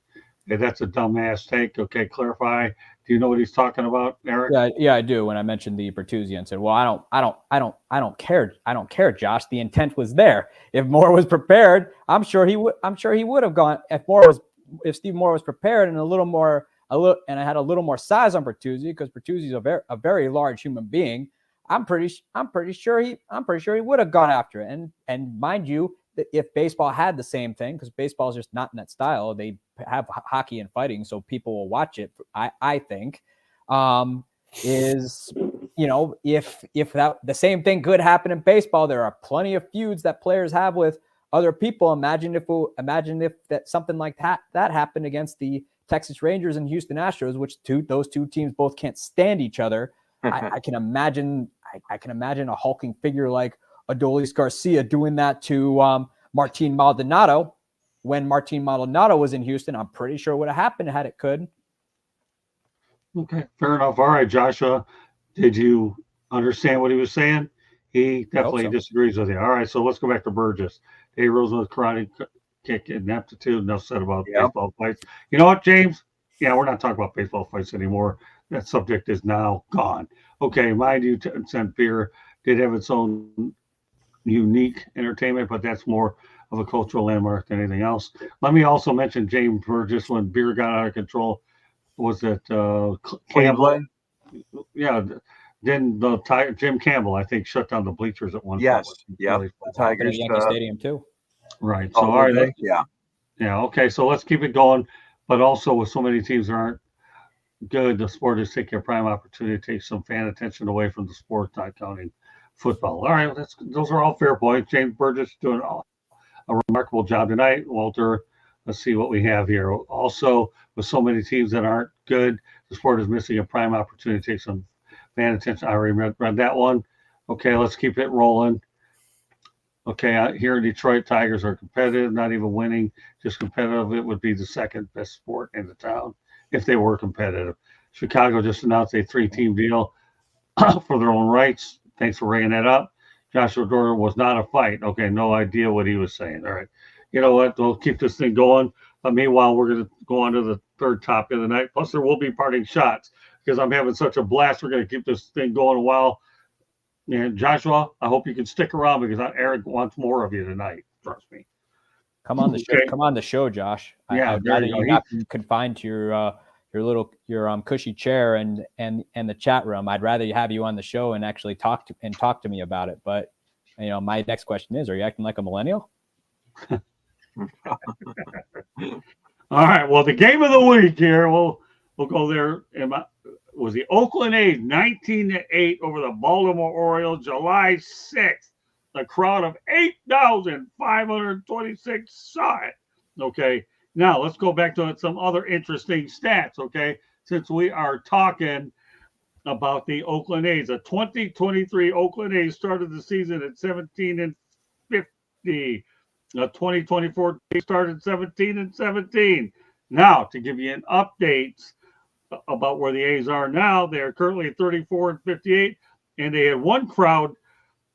Okay, that's a dumbass take. Okay, clarify. Do you know what he's talking about, Eric? Yeah, I do. When I mentioned the Bertuzzi and said, "Well, I don't care, Josh. The intent was there. If Moore was prepared, I'm sure he would have gone. If Steve Moore was prepared and and I had a little more size on Bertuzzi, because Bertuzzi's a very large human being. I'm pretty sure he would have gone after it. And mind you, if baseball had the same thing, because baseball is just not in that style, they have hockey and fighting, so people will watch it. I think is, if that the same thing could happen in baseball, there are plenty of feuds that players have with other people. Imagine if that something like that happened against the Texas Rangers and Houston Astros, which those two teams both can't stand each other. I can imagine a hulking figure like Adolis Garcia doing that to Martin Maldonado when Martin Maldonado was in Houston. I'm pretty sure it would have happened had it could. Okay, fair enough. All right, Joshua, did you understand what he was saying? He definitely disagrees with you. All right, so let's go back to Burgess. Dave Rosen with karate kick ineptitude. Enough said about baseball fights. You know what, James? Yeah, we're not talking about baseball fights anymore. That subject is now gone. Okay, mind you, St. Pierre did have its own unique entertainment, but that's more of a cultural landmark than anything else. Let me also mention James Burgess when beer got out of control. Was it Campbell? Yeah, then Jim Campbell, I think, shut down the bleachers at one point. Yes, the Tigers Yankee Stadium too. Right. So all right, yeah. Okay, so let's keep it going. But also, with so many teams that aren't good, the sport is taking a prime opportunity to take some fan attention away from the sport, not counting football. All right, those are all fair points. James Burgess doing a remarkable job tonight. Walter, let's see what we have here. Also, with so many teams that aren't good, the sport is missing a prime opportunity to take some fan attention. I already read that one. Okay, let's keep it rolling. Okay, here in Detroit, Tigers are competitive, not even winning, just competitive. It would be the second best sport in the town if they were competitive. Chicago just announced a 3-team deal for their own rights. Thanks for bringing that up. Joshua Dorr was not a fight. Okay, no idea what he was saying. All right. You know what? We'll keep this thing going. But meanwhile, we're going to go on to the third topic of the night. Plus, there will be parting shots because I'm having such a blast. We're going to keep this thing going a while. And Joshua, I hope you can stick around because Eric wants more of you tonight. Trust me. Come on the show. Come on the show, Josh. Yeah, I'd rather you not be confined to your cushy chair and the chat room. I'd rather have you on the show and actually talk to me about it. But my next question is: are you acting like a millennial? All right. Well, the game of the week here. We'll go there. Was the Oakland A's 19-8 over the Baltimore Orioles, July 6th. A crowd of 8,526 saw it. Okay. Now let's go back to some other interesting stats. Okay. Since we are talking about the Oakland A's, the 2023 Oakland A's started the season at 17-50. The 2024 A's started 17-17. Now to give you an update about where the A's are now, they are currently 34-58, and they had one crowd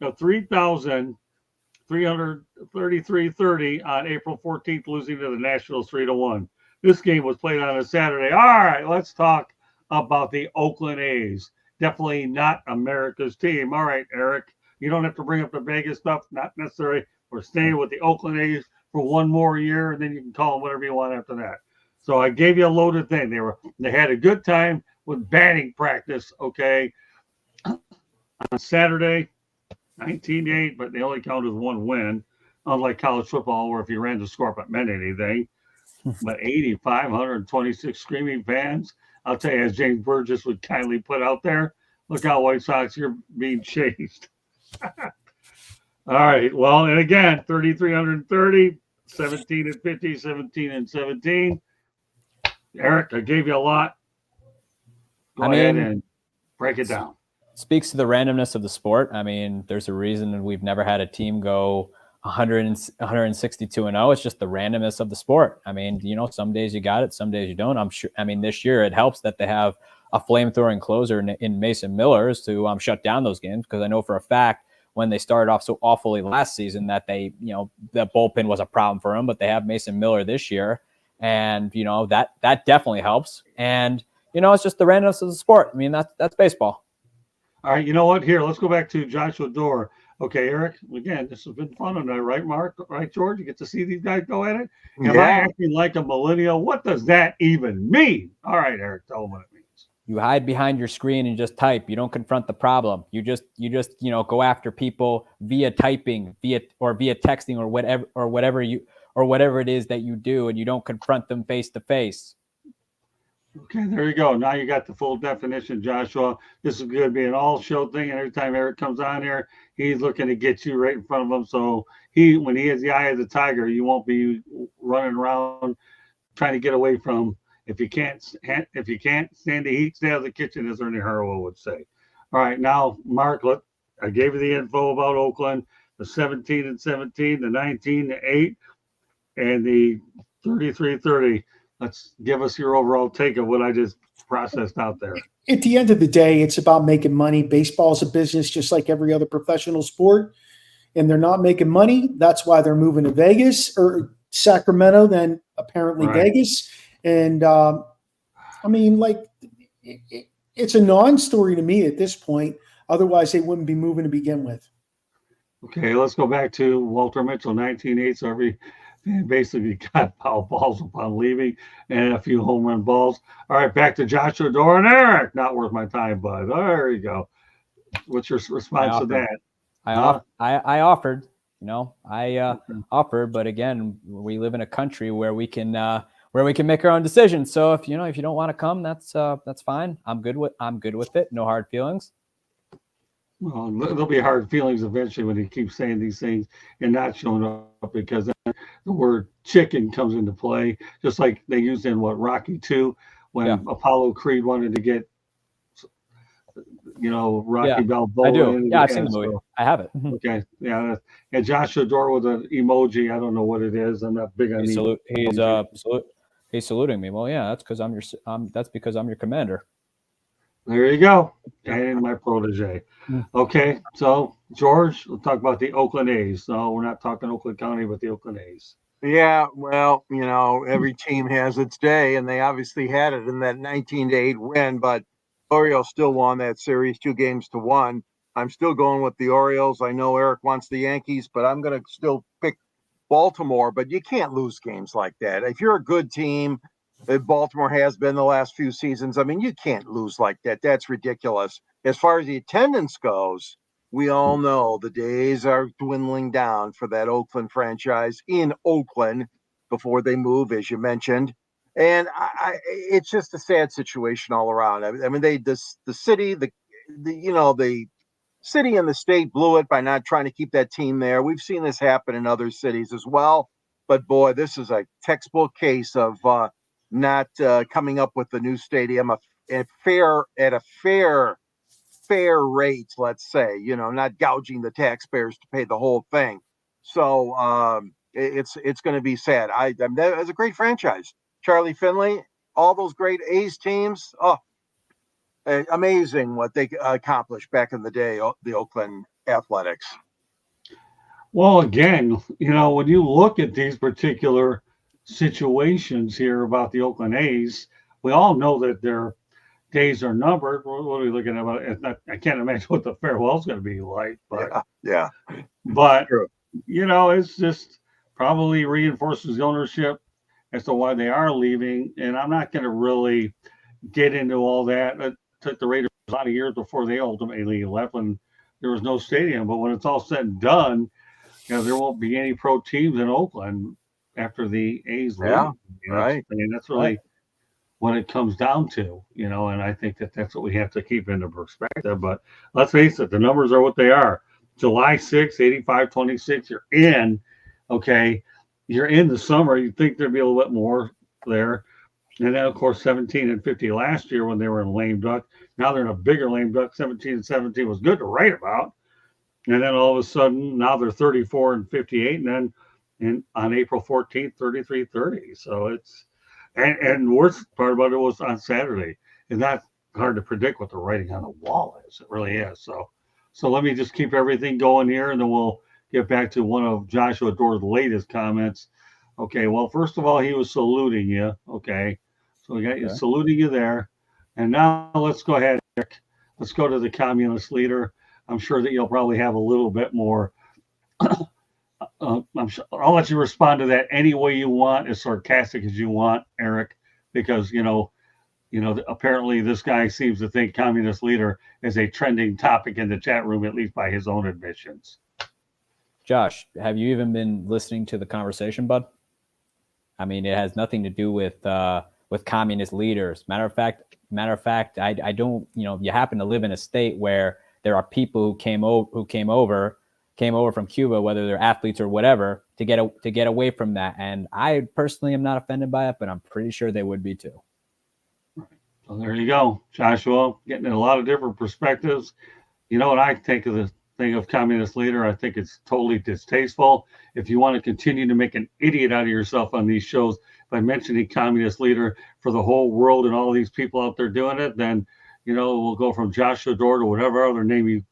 of 3,333.30 on April 14th, losing to the Nationals 3-1. This game was played on a Saturday. All right, let's talk about the Oakland A's. Definitely not America's team. All right, Eric, you don't have to bring up the Vegas stuff. Not necessary. We're staying with the Oakland A's for one more year, and then you can call them whatever you want after that. So I gave you a loaded thing. They had a good time with batting practice, okay, on Saturday, 19-8, but they only counted one win, unlike college football where if you ran the score up, it meant anything. But 8,526 screaming fans. I'll tell you, as James Burgess would kindly put out there, look out, White Sox, you're being chased. All right. Well, and again, 3,330, 17 and 50, 17 and 17. Eric, I gave you a lot. Go ahead and break it down. Speaks to the randomness of the sport. I mean, there's a reason we've never had a team go 162-0. It's just the randomness of the sport. I mean, some days you got it, some days you don't. I'm sure. I mean, this year it helps that they have a flamethrowing closer in Mason Millers to shut down those games, because I know for a fact when they started off so awfully last season that the bullpen was a problem for them, but they have Mason Miller this year, and that definitely helps. And it's just the randomness of the sport. I mean, that's baseball. All right, you know what? Here, let's go back to Joshua Dorr. Okay, Eric, again, this has been fun tonight, right, Mark? Right, George? You get to see these guys go at it? Am I acting like a millennial? What does that even mean? All right, Eric, tell them what it means. You hide behind your screen and just type. You don't confront the problem. You just go after people via typing, via texting, or whatever it is that you do, and you don't confront them face to face. Okay, there you go. Now you got the full definition, Joshua. This is going to be an all-show thing, and every time Eric comes on here, he's looking to get you right in front of him. So when he has the eye of the tiger, you won't be running around trying to get away from him. If you can't stand the heat, stay out of the kitchen, as Ernie Harwell would say. All right, now, Mark, I gave you the info about Oakland, the 17 and 17, the 19 to 8, and the 33-30. Let's give us your overall take of what I just processed out there. At the end of the day, it's about making money. Baseball is a business just like every other professional sport, and they're not making money. That's why they're moving to Vegas or Sacramento, then apparently Vegas. And it's a non-story to me at this point. Otherwise, they wouldn't be moving to begin with. Okay, let's go back to Walter Mitchell, 19-8. So every basically got foul balls upon leaving and a few home run balls. All right, back to Joshua Dorr and Eric. Not worth my time, bud. There you go. What's your response to that? I offered. I offered, but again, we live in a country where we can make our own decisions. So if you don't want to come, that's fine. I'm good with it. No hard feelings. Well, there'll be hard feelings eventually when he keeps saying these things and not showing up, because then the word chicken comes into play, just like they used in Rocky II when Apollo Creed wanted to get Rocky Balboa. I do. Yeah, I've seen the movie. So, I have it. Okay. Yeah. And Joshua Dorr with an emoji. I don't know what it is. I'm not big on He's saluting me. Well, yeah, that's because I'm your commander. There you go. And my protege. Okay. So, George, we'll talk about the Oakland A's. So we're not talking Oakland County, but the Oakland A's. Yeah, well, every team has its day, and they obviously had it in that 19-8 win, but Orioles still won that series 2-1. I'm still going with the Orioles. I know Eric wants the Yankees, but I'm going to still pick Baltimore. But you can't lose games like that. If you're a good team, that Baltimore has been the last few seasons, I mean, you can't lose like that. That's ridiculous. As far as the attendance goes, we all know the days are dwindling down for that Oakland franchise in Oakland before they move, as you mentioned. And it's just a sad situation all around. I mean, the city, the city and the state blew it by not trying to keep that team there. We've seen this happen in other cities as well. But boy, this is a textbook case of not coming up with the new stadium at a fair rate, let's say, not gouging the taxpayers to pay the whole thing. So it's going to be sad. That was a great franchise. Charlie Finley, all those great A's teams. Oh, amazing what they accomplished back in the day, the Oakland Athletics. Well, again, when you look at these particular situations here about the Oakland A's, we all know that their days are numbered. What are we looking at? I can't imagine what the farewell is going to be like. But yeah. But True. It's just probably reinforces the ownership as to why they are leaving. And I'm not going to really get into all that. It took the Raiders a lot of years before they ultimately left when there was no stadium. But when it's all said and done, there won't be any pro teams in Oakland after the A's leave. Yeah, right. I mean, that's really what it comes down to, and I think that's what we have to keep into perspective. But let's face it, the numbers are what they are. July 6th, 85-26, you're in, okay? You're in the summer. You'd think there'd be a little bit more there. And then, of course, 17-50 last year when they were in lame duck. Now they're in a bigger lame duck. 17-17 was good to write about. And then all of a sudden, now they're 34-58. And then on April 14th, 33-30. So it's and the worst part about it was on Saturday. It's not hard to predict what the writing on the wall is. It really is. So let me just keep everything going here, and then we'll get back to one of Joshua Doerr's latest comments. Okay, well, first of all, he was saluting you. Okay, so we got you saluting you there. And now let's go ahead, Nick. Let's go to the communist leader. I'm sure that you'll probably have a little bit more. I'm sure, I'll let you respond to that any way you want, as sarcastic as you want, Eric, because apparently this guy seems to think communist leader is a trending topic in the chat room, at least by his own admissions. Josh, have you even been listening to the conversation, bud? I mean, it has nothing to do with communist leaders. Matter of fact, I don't. You happen to live in a state where there are people who came over from Cuba, whether they're athletes or whatever, to get away from that. And I personally am not offended by it, but I'm pretty sure they would be too. Well, there you go, Joshua, getting in a lot of different perspectives. You know what I think of the thing of communist leader? I think it's totally distasteful. If you want to continue to make an idiot out of yourself on these shows by mentioning communist leader for the whole world and all these people out there doing it, then, we'll go from Joshua Doerr to whatever other name you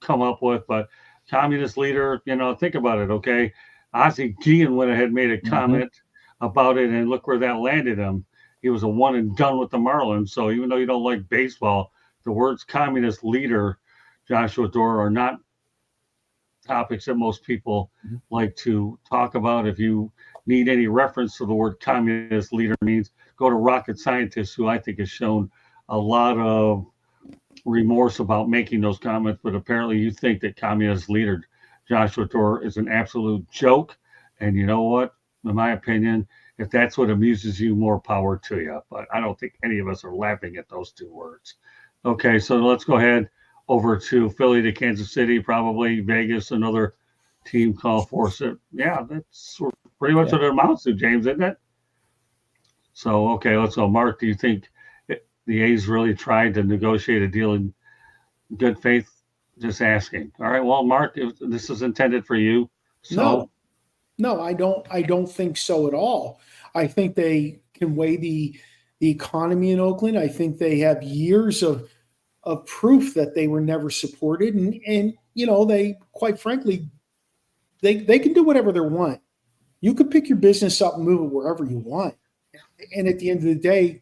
come up with. But communist leader, think about it, okay? Ozzie Guillen went ahead and made a comment about it, and look where that landed him. He was a one and done with the Marlins. So even though you don't like baseball, the words communist leader, Joshua Doerr, are not topics that most people like to talk about. If you need any reference to the word communist leader means, go to Rocket Scientist, who I think has shown a lot of remorse about making those comments, but apparently you think that communist leader Joshua Doerr is an absolute joke. And you know what? In my opinion, if that's what amuses you, more power to you. But I don't think any of us are laughing at those two words. Okay, so let's go ahead over to Philly to Kansas City, probably Vegas, another team call for it. Yeah, that's pretty much what it amounts to, James, isn't it? So, okay, let's go. Mark, do you think the A's really tried to negotiate a deal in good faith? Just asking. All right, well, Mark, if this is intended for you. So. No, I don't think so at all. I think they can weigh the economy in Oakland. I think they have years of proof that they were never supported. And they, quite frankly, they can do whatever they want. You could pick your business up and move it wherever you want. And at the end of the day,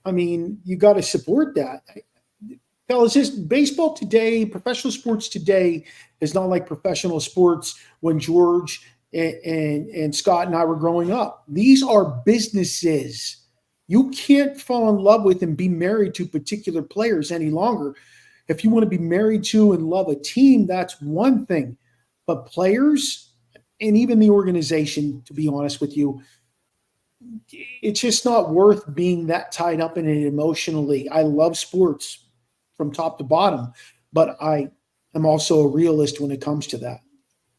I mean, you got to support that. Fellas, just baseball today, professional sports today is not like professional sports when George and Scott and I were growing up. These are businesses. You can't fall in love with and be married to particular players any longer. If you want to be married to and love a team, that's one thing. But players and even the organization, to be honest with you, it's just not worth being that tied up in it emotionally. I love sports from top to bottom, but I am also a realist when it comes to that.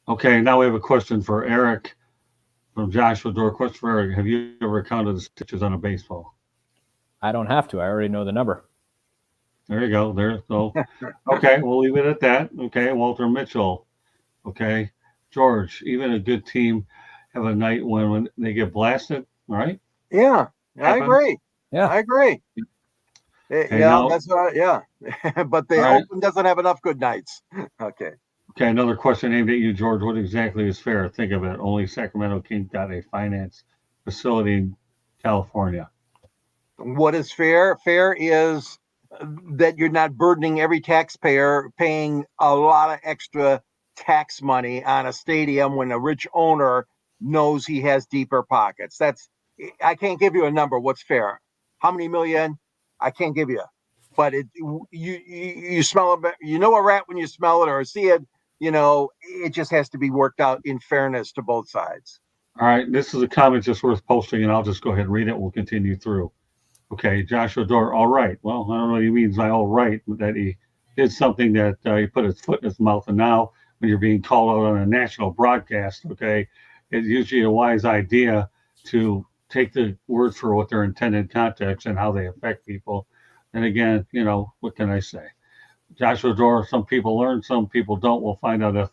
Okay, now we have a question for Eric from Joshua Doerr. Question for Eric. Have you ever counted the stitches on a baseball? I don't have to. I already know the number. There you go. There. So, okay, we'll leave it at that. Okay, Walter Mitchell. Okay, George, even a good team have a night when they get blasted, right? Yeah, I agree. Yeah, I agree. Okay, yeah, now, that's right. Yeah, but the right. Oakland doesn't have enough good nights. Okay. Okay, another question aimed at you, George. What exactly is fair? Think of it. Only Sacramento Kings got a finance facility in California. What is fair? Fair is that you're not burdening every taxpayer paying a lot of extra tax money on a stadium when a rich owner knows he has deeper pockets. I can't give you a number. What's fair? How many million? I can't give you. But you smell it. You know a rat when you smell it or see it. It just has to be worked out in fairness to both sides. All right, this is a comment just worth posting, and I'll just go ahead and read it. We'll continue through. Okay, Joshua Dore, all right. Well, I don't know what he means by all right, that he did something that he put his foot in his mouth. And now, when you're being called out on a national broadcast, okay, it's usually a wise idea to take the words for what their intended context and how they affect people. And again, what can I say? Joshua Dore, some people learn, some people don't. We'll find out if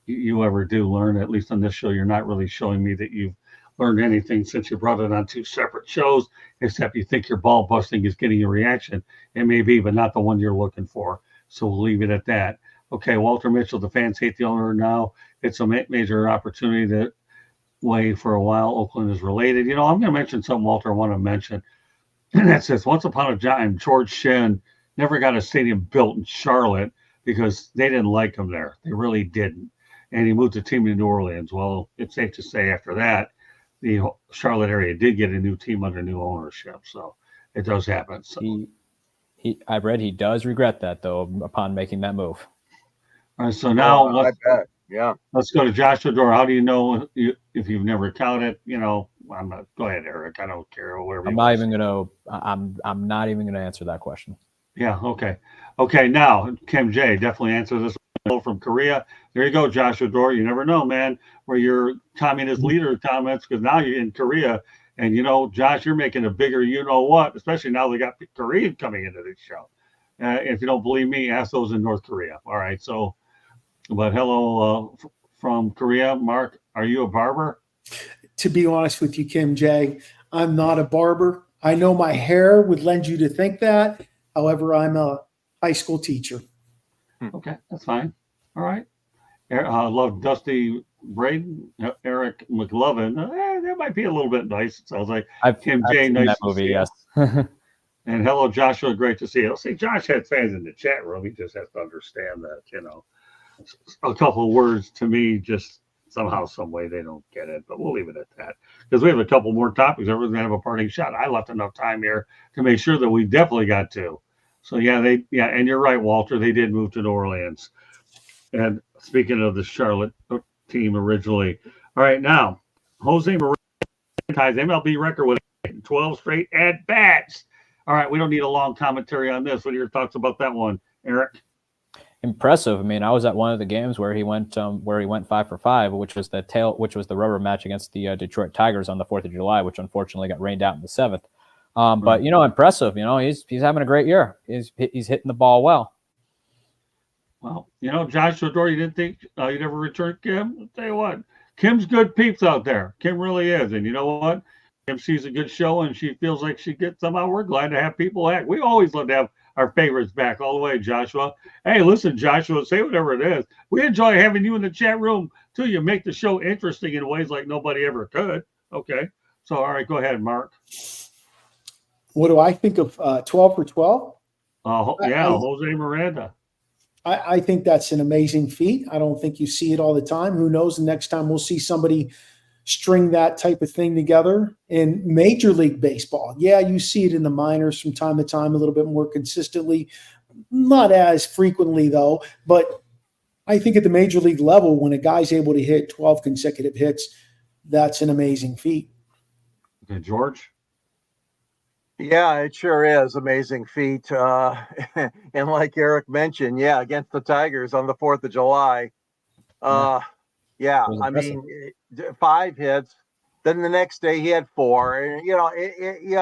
you ever do learn. At least on this show, you're not really showing me that you've learned anything since you brought it on two separate shows, except you think your ball busting is getting a reaction. It may be, but not the one you're looking for. So we'll leave it at that. Okay, Walter Mitchell, the fans hate the owner now. It's a major opportunity that way for a while. Oakland is related. I'm going to mention something, Walter, I want to mention. And that says, once upon a time, George Shen never got a stadium built in Charlotte because they didn't like him there. They really didn't. And he moved the team to New Orleans. Well, it's safe to say after that, the Charlotte area did get a new team under new ownership. So it does happen. So, I read he does regret that, though, upon making that move. All right, so now I bet. Yeah. Let's go to Joshua Dore. How do you know if you've never counted? I'm not. Go ahead, Eric. I don't care. Whatever. I'm not even gonna answer that question. Yeah. Okay. Okay. Now, Kim J. definitely answer this from Korea. There you go, Joshua Dore. You never know, man, where your communist leader comments, because now you're in Korea, and Josh, you're making a bigger, what, especially now they got Korean coming into this show. If you don't believe me, ask those in North Korea. All right. So, but hello from Korea, Mark. Are you a barber? To be honest with you, Kim J, I'm not a barber. I know my hair would lend you to think that. However, I'm a high school teacher. Okay, that's fine. All right. I love Dusty Braden, Eric McLovin. That might be a little bit nice. It sounds like Kim J. I've Nice that movie, yes. And hello, Joshua. Great to see you. See, Josh had fans in the chat room. He just has to understand that, a couple of words to me just somehow, some way they don't get it. But we'll leave it at that because we have a couple more topics. Everyone's gonna have a parting shot. I left enough time here to make sure that we definitely got to. So and you're right, Walter. They did move to New Orleans. And speaking of the Charlotte team originally, all right, now Jose Miranda ties MLB record with 12 straight at bats. All right, we don't need a long commentary on this. What are your thoughts about that one, Eric? Impressive. I mean, I was at one of the games where he went 5 for 5, which was the rubber match against the Detroit Tigers on the 4th of July, which unfortunately got rained out in the 7th. But impressive. He's having a great year. He's hitting the ball well. Well, Joshua Dore, you didn't think you'd ever return Kim? I'll tell you what, Kim's good peeps out there. Kim really is. And you know what? Kim sees a good show and she feels like she gets somehow. We're glad to have people back. We always love to have our favorites back all the way, Joshua. Hey, listen, Joshua, say whatever it is. We enjoy having you in the chat room, too. You make the show interesting in ways like nobody ever could. Okay. So, all right, go ahead, Mark. What do I think of 12 for 12? Jose Miranda. I think that's an amazing feat. I don't think you see it all the time. Who knows? The next time we'll see somebody string that type of thing together in Major League Baseball. Yeah, you see it in the minors from time to time, a little bit more consistently, not as frequently though. But I think at the Major League level, when a guy's able to hit 12 consecutive hits, that's an amazing feat. Okay, George? Yeah, it sure is amazing feat. And like Eric mentioned, against the Tigers on the 4th of July. I mean, 5 hits. Then the next day he had 4.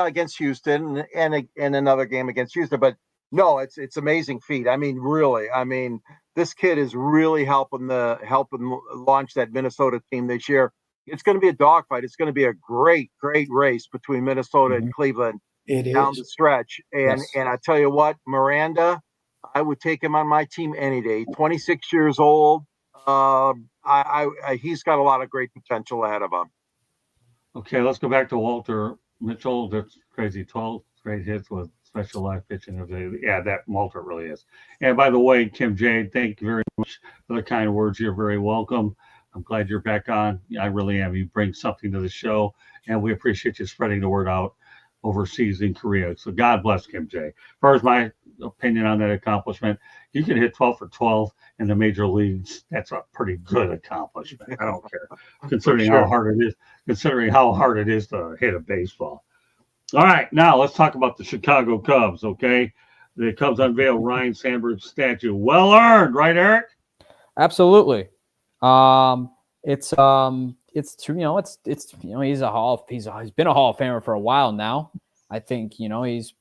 Against Houston and another game against Houston. But no, it's amazing feat. I mean, really. I mean, this kid is really helping launch that Minnesota team this year. It's going to be a dogfight. It's going to be a great, great race between Minnesota and Cleveland. Down the stretch. And I tell you what, Miranda, I would take him on my team any day. 26 years old. He's got a lot of great potential ahead of him. Okay, let's go back to Walter Mitchell. That's crazy. 12 straight hits with special live pitching. That Walter really is. And by the way, Kim J, thank you very much for the kind words. You're very welcome. I'm glad you're back on. I really am. You bring something to the show, and we appreciate you spreading the word out overseas in Korea. So God bless Kim J. As far as my opinion on that accomplishment, you can hit 12 for 12 in the major leagues. That's a pretty good accomplishment. I don't care, considering how hard it is to hit a baseball. All right, now let's talk about the Chicago Cubs. Okay, the Cubs unveil Ryne Sandberg statue. Well earned, right, Eric? Absolutely. It's true. He's been a Hall of Famer for a while now. I think he's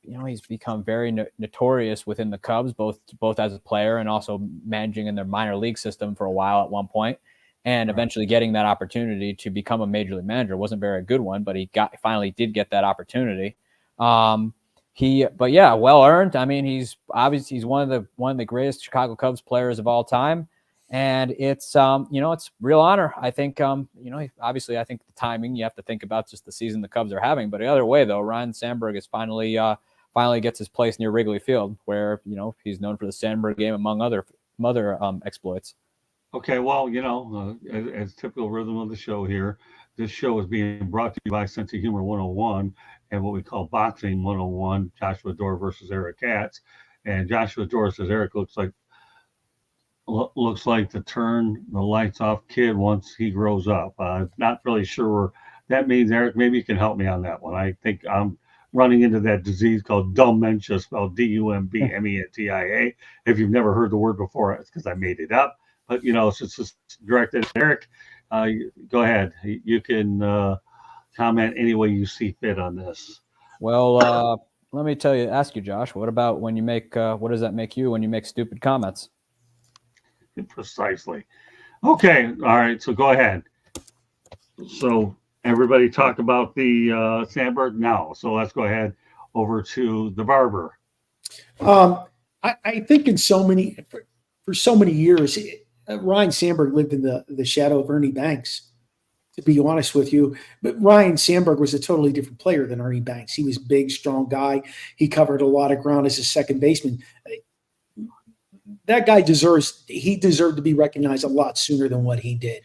become very notorious within the Cubs, both as a player and also managing in their minor league system for a while at one point, and eventually getting that opportunity to become a major league manager. It wasn't a very good one, but he finally did get that opportunity. But yeah, well earned. I mean, he's one of the greatest Chicago Cubs players of all time. And it's it's real honor. I think obviously I think the timing you have to think about just the season the Cubs are having. But the other way though, Ryne Sandberg is finally gets his place near Wrigley Field, where he's known for the Sandberg game among other exploits. Okay, well, as typical rhythm of the show here, this show is being brought to you by Sense of Humor 101 and what we call Boxing 101, Joshua Dorr versus Eric Katz. And Joshua Dorr says Eric looks like the turn the lights off kid once he grows up. Not really sure what that means, Eric. Maybe you can help me on that one. I think I'm running into that disease called dementia, spelled DUMBMENTIA. If you've never heard the word before, it's because I made it up. But since it's directed at Eric, go ahead. You can comment any way you see fit on this. Well, let me ask you, Josh. What about when you make? What does that make you when you make stupid comments? Precisely. Okay. All right. So go ahead. So everybody talk about the Sandberg now. So let's go ahead over to the barber. I think for so many years, Ryne Sandberg lived in the shadow of Ernie Banks, to be honest with you. But Ryne Sandberg was a totally different player than Ernie Banks. He was a big, strong guy. He covered a lot of ground as a second baseman. That guy deserved to be recognized a lot sooner than what he did.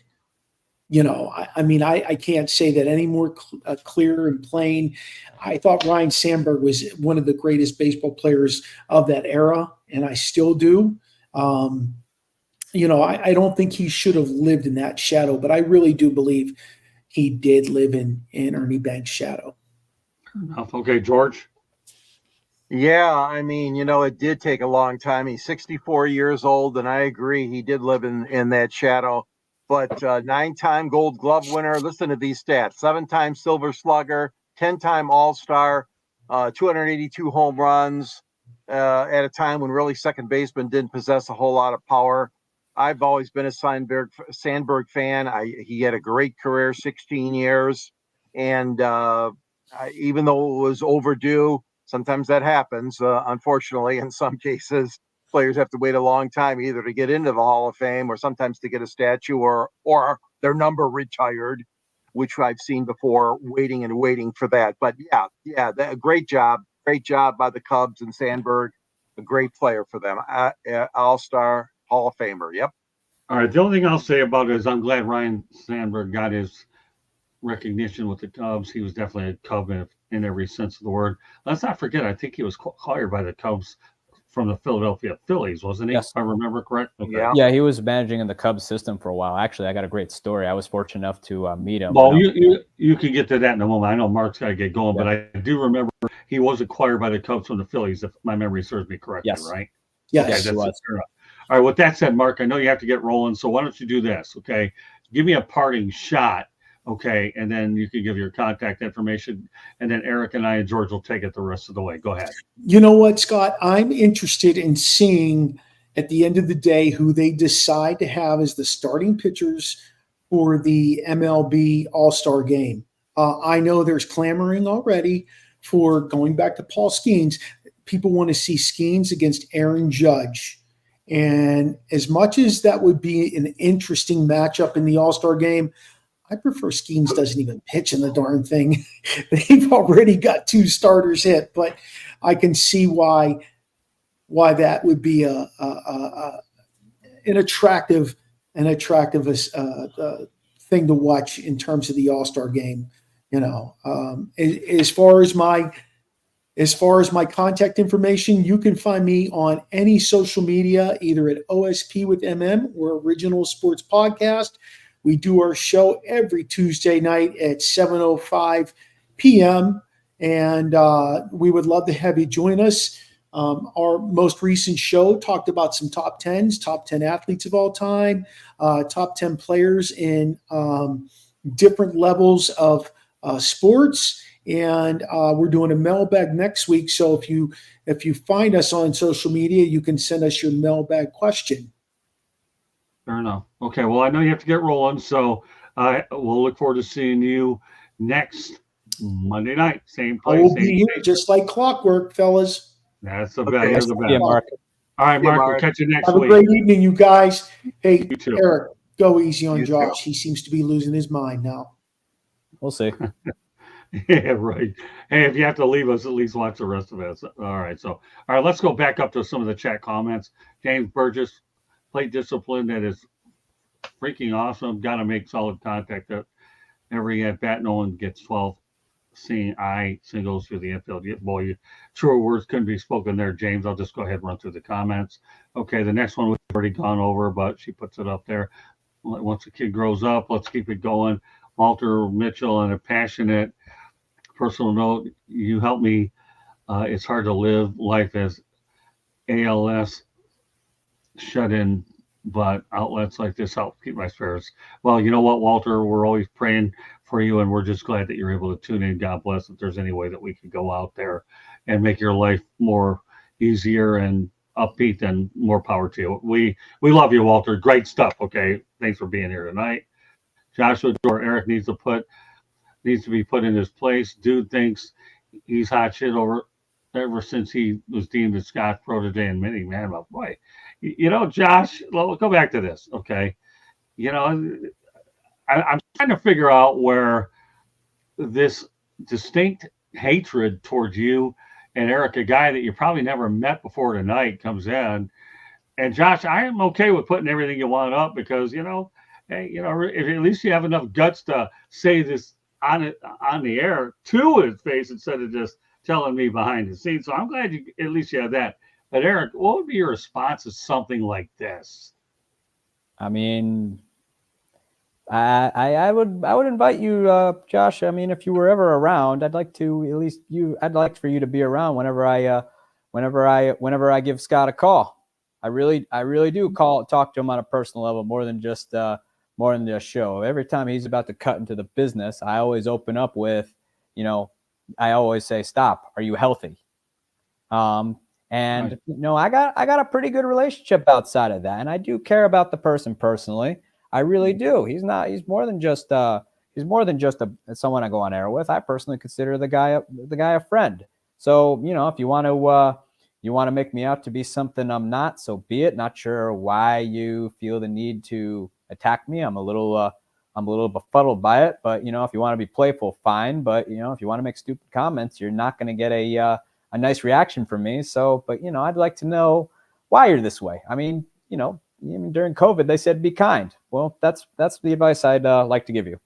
I can't say that any more clear and plain. I thought Ryne Sandberg was one of the greatest baseball players of that era, and I still do. I don't think he should have lived in that shadow, but I really do believe he did live in Ernie Banks' shadow. Okay, George. Yeah, I mean, it did take a long time. He's 64 years old, and I agree he did live in that shadow. But 9-time Gold Glove winner. Listen to these stats: 7-time Silver Slugger, 10-time All-Star, 282 home runs at a time when really second baseman didn't possess a whole lot of power. I've always been a Sandberg fan. He had a great career, 16 years, and even though it was overdue. Sometimes that happens, unfortunately. In some cases, players have to wait a long time either to get into the Hall of Fame or sometimes to get a statue or their number retired, which I've seen before, waiting for that. But yeah, great job by the Cubs and Sandberg, a great player for them, All-Star, Hall of Famer. Yep. All right. The only thing I'll say about it is I'm glad Ryne Sandberg got his recognition with the Cubs. He was definitely a Cub in every sense of the word. Let's not forget, I think he was hired by the Cubs from the Philadelphia Phillies, wasn't he? Yes. If I remember correct. Okay. Yeah, he was managing in the Cubs system for a while. Actually, I got a great story. I was fortunate enough to meet him. Well, you can get to that in a moment. I know Mark's got to get going, but I do remember he was acquired by the Cubs from the Phillies, if my memory serves me correctly, yes. right? Yes. Okay, that's it. All right, with that said, Mark, I know you have to get rolling, so why don't you do this, okay? Give me a parting shot, okay, and then you can give your contact information, and then Eric and I and George will take it the rest of the way. Go ahead. You know what, Scott? I'm interested in seeing at the end of the day who they decide to have as the starting pitchers for the MLB All-Star game. I know there's clamoring already for going back to Paul Skenes. People want to see Skenes against Aaron Judge. And as much as that would be an interesting matchup in the All-Star game, I prefer Skenes doesn't even pitch in the darn thing. They've already got 2 starters hit, but I can see why that would be an attractive thing to watch in terms of the All-Star game. As far as my contact information, you can find me on any social media, either at OSP with MM or Original Sports Podcast. We do our show every Tuesday night at 7:05 p.m. And we would love to have you join us. Our most recent show talked about some top 10s, top 10 athletes of all time, top 10 players in different levels of sports. And we're doing a mailbag next week. So if you find us on social media, you can send us your mailbag question. Fair enough. Okay. Well, I know you have to get rolling, so we'll look forward to seeing you next Monday night. Same I place. will Same be here station. just like clockwork, fellas. That's the Okay. best. You're Nice the to best. see you, Mark. All right, See you, Mark. We'll Mark. catch you next Have a week. great evening, you guys. Hey, You too. Eric, go easy on You Josh. too. He seems to be losing his mind now. We'll see. Yeah, right. Hey, if you have to leave us, at least watch the rest of it. All right. So, all right, let's go back up to some of the chat comments. James Burgess, plate discipline that is freaking awesome. Got to make solid contact at every at bat. No one gets 12 seeing eye singles through the infield. Boy, truer words couldn't be spoken there, James. I'll just go ahead and run through the comments. Okay, the next one we've already gone over, but she puts it up there. Once a kid grows up, let's keep it going. Walter Mitchell, on a passionate personal note, you help me. It's hard to live life as ALS shut in, but outlets like this help keep my spirits. Well, you know what, Walter? We're always praying for you, and we're just glad that you're able to tune in. God bless. If there's any way that we could go out there and make your life more easier and upbeat, then more power to you. We love you, Walter. Great stuff. Okay, thanks for being here tonight. Joshua Door, Eric needs to be put in his place. Dude thinks he's hot shit ever since he was deemed a Scott protege and mini man. But boy, you know, Josh, we'll go back to this, okay? You know, I'm trying to figure out where this distinct hatred towards you and Eric, a guy that you probably never met before tonight, comes in. And Josh, I am okay with putting everything you want up because, you know, hey, you know, if at least you have enough guts to say this on the air to his face instead of just telling me behind the scenes. So I'm glad you at least you have that. But Eric, what would be your response to something like this? I mean, I would invite you, Josh. I mean, if you were ever around, I'd like for you to be around whenever I give Scott a call. I really do talk to him on a personal level more than just show. Every time he's about to cut into the business, I always open up with, you know, I always say, "Stop. Are you healthy?" And Right. you know, I got a pretty good relationship outside of that, and I do care about the person personally. I really do. He's more than just someone I go on air with. I personally consider the guy a friend. So, you know, if you want to make me out to be something I'm not, so be it. Not sure why you feel the need to attack me. I'm a little befuddled by it, but you know, if you want to be playful, fine. But you know, if you want to make stupid comments, you're not going to get a nice reaction from me. So, but you know, I'd like to know why you're this way. I mean, you know, during COVID, they said be kind. Well, that's the advice I'd like to give you.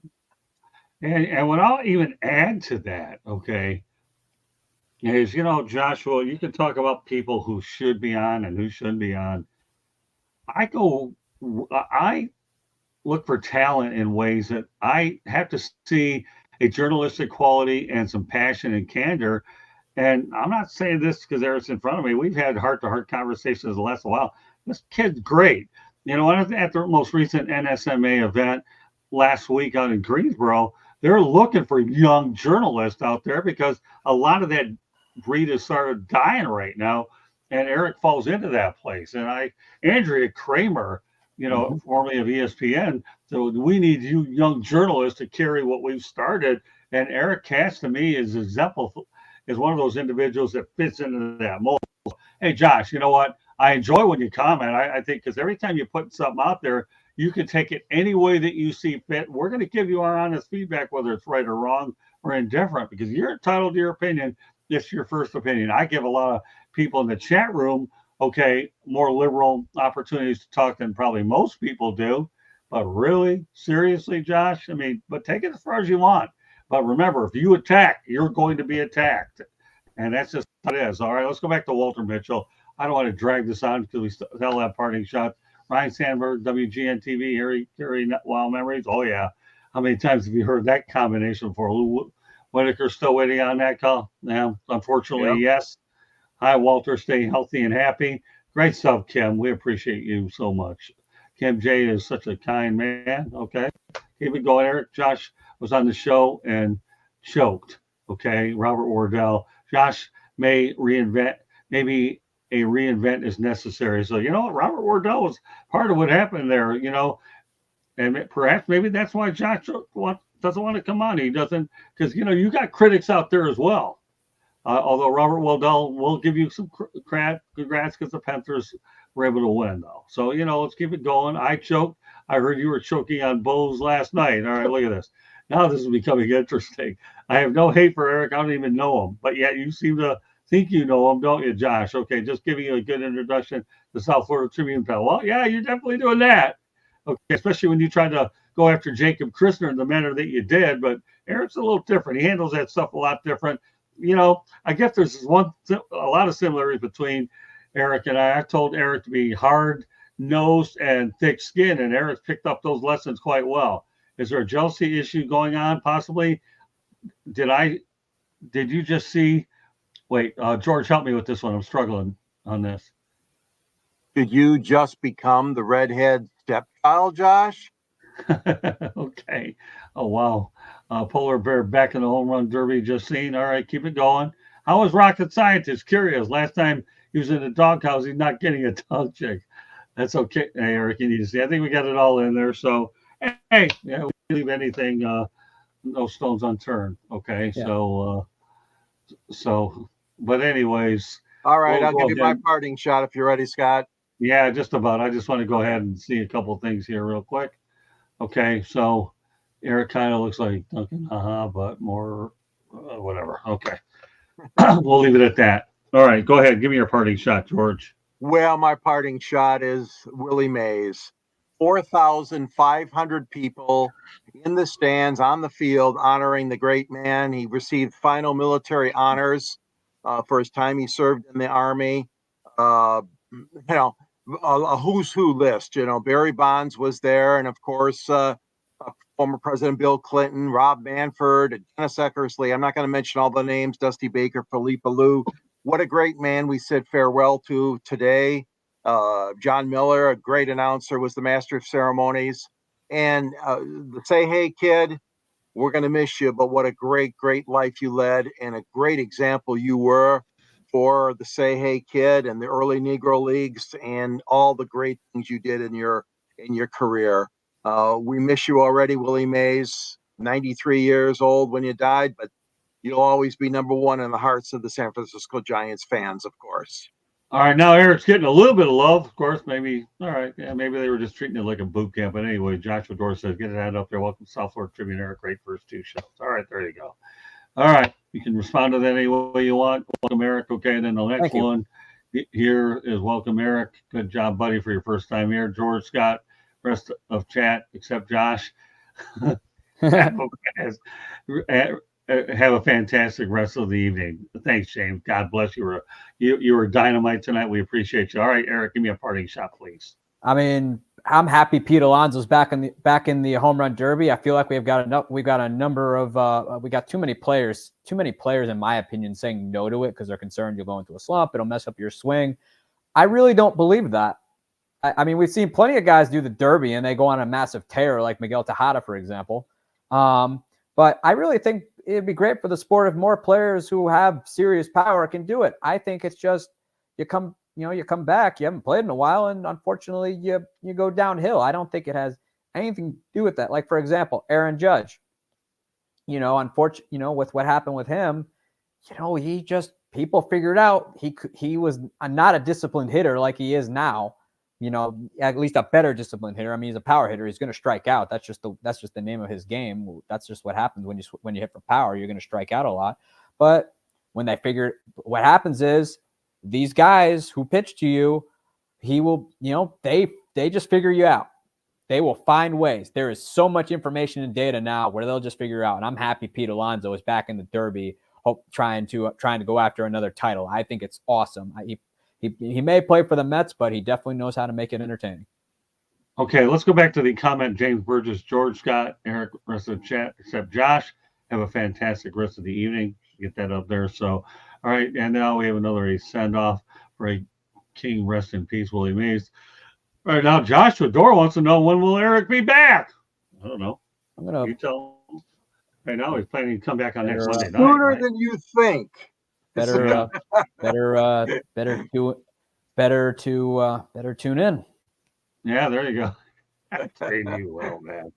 And what I'll even add to that, okay, is, you know, Joshua, you can talk about people who should be on and who shouldn't be on. I look for talent in ways that I have to see a journalistic quality and some passion and candor. And I'm not saying this because Eric's in front of me. We've had heart-to-heart conversations the last while. This kid's great. You know, at the most recent NSMA event last week out in Greensboro, they're looking for young journalists out there because a lot of that breed has started dying right now. And Eric falls into that place. And Andrea Kramer, you know, formerly of ESPN, so we need you young journalists to carry what we've started. And Eric Cass, to me, is one of those individuals that fits into that mold. Hey, Josh, you know what? I enjoy when you comment. I think because every time you put something out there, you can take it any way that you see fit. We're going to give you our honest feedback, whether it's right or wrong or indifferent, because you're entitled to your opinion. It's your first opinion. I give a lot of people in the chat room, okay, more liberal opportunities to talk than probably most people do. But really, seriously, Josh, I mean, but take it as far as you want. But remember, if you attack, you're going to be attacked. And that's just what it is. All right, let's go back to Walter Mitchell. I don't want to drag this on because we still have parting shots. Ryne Sandberg, WGN TV, Harry Wild Memories. Oh, yeah. How many times have you heard that combination before? Whitaker's still waiting on that call. Yeah, unfortunately, Yep. yes. Hi, Walter. Stay healthy and happy. Great stuff, Kim. We appreciate you so much. Kim J is such a kind man. Okay. Keep it going, Eric. Josh was on the show and choked. Okay. Robert Wardell. Josh may reinvent, maybe a reinvent is necessary. So, you know what? Robert Wardell was part of what happened there, and perhaps maybe that's why Josh doesn't want to come on. He doesn't, because, you got critics out there as well. Although Robert Wardell will give you some congrats because the Panthers were able to win, though. So, let's keep it going. I choked. I heard you were choking on Bose last night. All right, look at this. Now this is becoming interesting. I have no hate for Eric. I don't even know him. But yet you seem to think you know him, don't you, Josh? Okay, just giving you a good introduction to South Florida Tribune. Well, yeah, you're definitely doing that. Okay, especially when you tried to go after Jacob Christner in the manner that you did. But Eric's a little different. He handles that stuff a lot different. I guess there's a lot of similarities between Eric and I. I've told Eric to be hard-nosed and thick-skinned, and Eric picked up those lessons quite well. Is there a jealousy issue going on, possibly? Did you just see? Wait, George, help me with this one. I'm struggling on this. Did you just become the redhead stepchild, Josh? Okay. Oh, wow. Polar Bear back in the home run derby just seen. All right, keep it going. How was Rocket Scientist? Curious. Last time he was in the doghouse, he's not getting a tongue check. That's okay. Hey, Eric, you need to see. I think we got it all in there. So, hey, yeah, we leave anything, no stones unturned. Okay. Yeah. But anyways. All right, we'll I'll give you my parting shot if you're ready, Scott. Yeah, just about. I just want to go ahead and see a couple of things here real quick. Okay, so Eric kind of looks like Duncan, but more whatever. Okay, we'll leave it at that. All right, go ahead. Give me your parting shot, George. Well, my parting shot is Willie Mays. 4,500 people in the stands, on the field, honoring the great man. He received final military honors for his time he served in the Army. A who's who list. Barry Bonds was there, and of course, former President Bill Clinton, Rob Manford, Dennis Eckersley. I'm not going to mention all the names. Dusty Baker, Philippe Alou. What a great man we said farewell to today. John Miller, a great announcer, was the master of ceremonies. And the Say Hey Kid, we're going to miss you, but what a great, great life you led, and a great example you were for the Say Hey Kid and the early Negro Leagues and all the great things you did in your career. We miss you already, Willie Mays, 93 years old when you died, but you'll always be number one in the hearts of the San Francisco Giants fans, of course. All right, now Eric's getting a little bit of love, of course. Maybe, all right, yeah, maybe they were just treating it like a boot camp. But anyway, Joshua Dore says, get it up there. Welcome to South Florida Tribune, Eric. Great first two shows. All right, there you go. All right, you can respond to that any way you want. Welcome, Eric. Okay, and then the next one here is welcome, Eric. Good job, buddy, for your first time here. George, Scott, rest of chat, except Josh. Have a fantastic rest of the evening. Thanks, James. God bless you. You were dynamite tonight. We appreciate you. All right, Eric, give me a parting shot, please. I mean, I'm happy Pete Alonso's back in the home run derby. I feel like we've got a number of we got too many players in my opinion saying no to it because they're concerned you'll go into a slump, it'll mess up your swing. I really don't believe that. I mean, we've seen plenty of guys do the derby and they go on a massive tear, like Miguel Tejada, for example. But I really think it'd be great for the sport if more players who have serious power can do it. I think it's just you come back, you haven't played in a while, and unfortunately you go downhill. I don't think it has anything to do with that. Like, for example, Aaron Judge, with what happened with him, people figured out he was not a disciplined hitter like he is now. At least a better disciplined hitter. I mean, he's a power hitter. He's going to strike out. That's just the name of his game. That's just what happens when you hit for power. You're going to strike out a lot. But when they figured, what happens is these guys who pitch to you, he will, they just figure you out. They will find ways. There is so much information and data now where they'll just figure out. And I'm happy Pete Alonso is back in the Derby, trying to go after another title. I think it's awesome. He may play for the Mets, but he definitely knows how to make it entertaining. Okay, let's go back to the comment. James Burgess, George, Scott, Eric, rest of the chat, except Josh. have a fantastic rest of the evening. Get that up there. So, all right. And now we have another send off for a King. Rest in peace, Willie Mays. All right. Now, Joshua Dorr wants to know, when will Eric be back? I don't know. I'm gonna You tell him. Right now, he's planning to come back on next Better, Monday night. Sooner Right? than you think. better tune in. Yeah, there you go. Treating you well, man.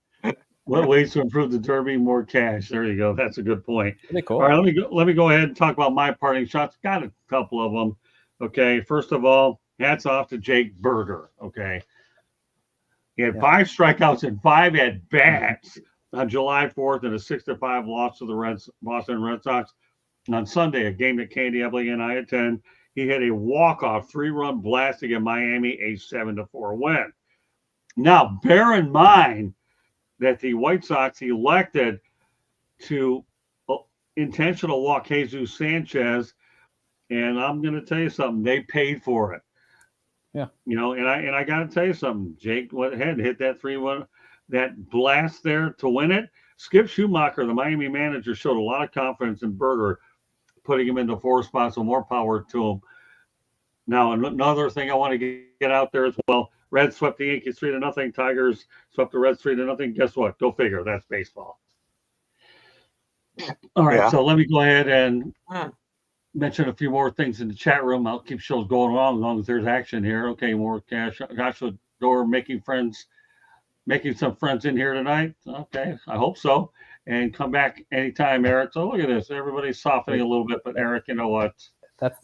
What ways to improve the Derby? More cash. There you go. That's a good point. Pretty cool. All right, let me go ahead and talk about my parting shots. Got a couple of them. Okay, first of all, hats off to Jake Berger. Okay, he had 5 strikeouts and 5 at bats on July 4th in a 6-5 loss to the Boston Red Sox. And on Sunday, a game that Candy Ebley and I attend, he had a walk-off 3-run blast to give Miami a 7-4 win. Now, bear in mind that the White Sox elected to intentional walk Jesus Sanchez, and I'm going to tell you something. They paid for it. Yeah. You know, and I got to tell you something. Jake went ahead and hit that 3-1, that blast there to win it. Skip Schumacher, the Miami manager, showed a lot of confidence in Berger, putting him into 4 spots, so more power to him. Now, another thing I want to get out there as well. Reds swept the Yankees 3-0. Tigers swept the Reds 3-0. Guess what? Go figure. That's baseball. All right, so let me go ahead and mention a few more things in the chat room. I'll keep shows going on as long as there's action here. Okay, more cash. Joshua Dorr making some friends in here tonight. Okay, I hope so. And come back anytime, Eric. So look at this. Everybody's softening a little bit, but Eric, you know what?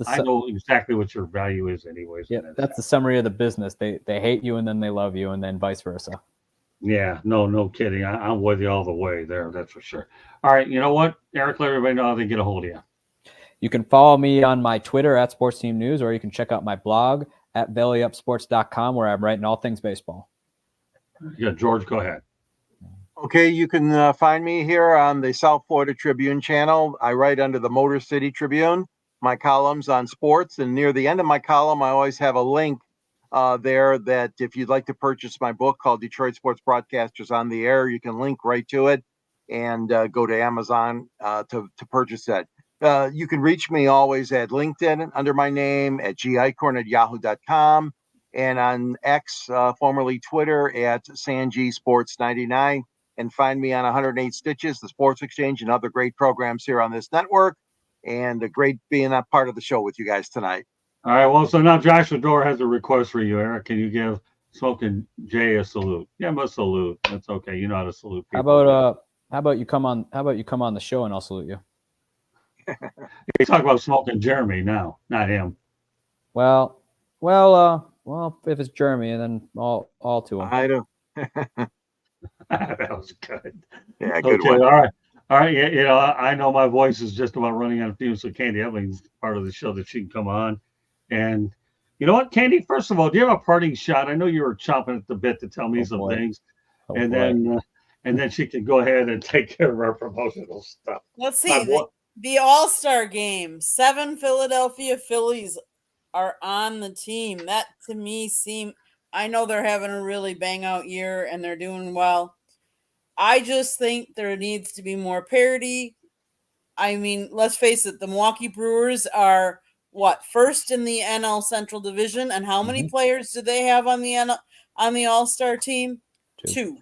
I know exactly what your value is anyways. Yeah, that's the summary of the business. They hate you and then they love you and then vice versa. Yeah, no kidding. I'm with you all the way there. That's for sure. All right, you know what, Eric? Let everybody know how they get a hold of you. You can follow me on my Twitter at Sports Team News, or you can check out my blog at bellyupsports.com, where I'm writing all things baseball. Yeah, George, go ahead. Okay, you can find me here on the South Florida Tribune channel. I write under the Motor City Tribune, my columns on sports, and near the end of my column, I always have a link there that if you'd like to purchase my book called Detroit Sports Broadcasters on the Air, you can link right to it and go to Amazon to purchase that. You can reach me always at LinkedIn under my name, at gicorn@yahoo.com, and on X, formerly Twitter, at SanGSports99, and find me on 108 Stitches, the Sports Exchange, and other great programs here on this network. And a great being a part of the show with you guys tonight. All right, well, so now Joshua Dorr has a request for you, Eric. Can you give Smoking Jay a salute? Give him a salute. That's okay. You know how to salute people. How about you come on the show and I'll salute you? You talk about Smoking Jeremy now, not him. Well, if it's Jeremy, then all to him. I do. That was good. Yeah, good Okay, one. All right. Yeah, you know, I know my voice is just about running out of fumes, so Candy Evelyn's part of the show that she can come on. And you know what, Candy? First of all, do you have a parting shot? I know you were chomping at the bit to tell me some things, and then she can go ahead and take care of our promotional stuff. Let's see. The All-Star game. 7 Philadelphia Phillies are on the team. That to me I know they're having a really bang out year and they're doing well. I just think there needs to be more parity. I mean, let's face it, the Milwaukee Brewers are first in the NL Central Division, and how many players do they have on the All-Star team? 2.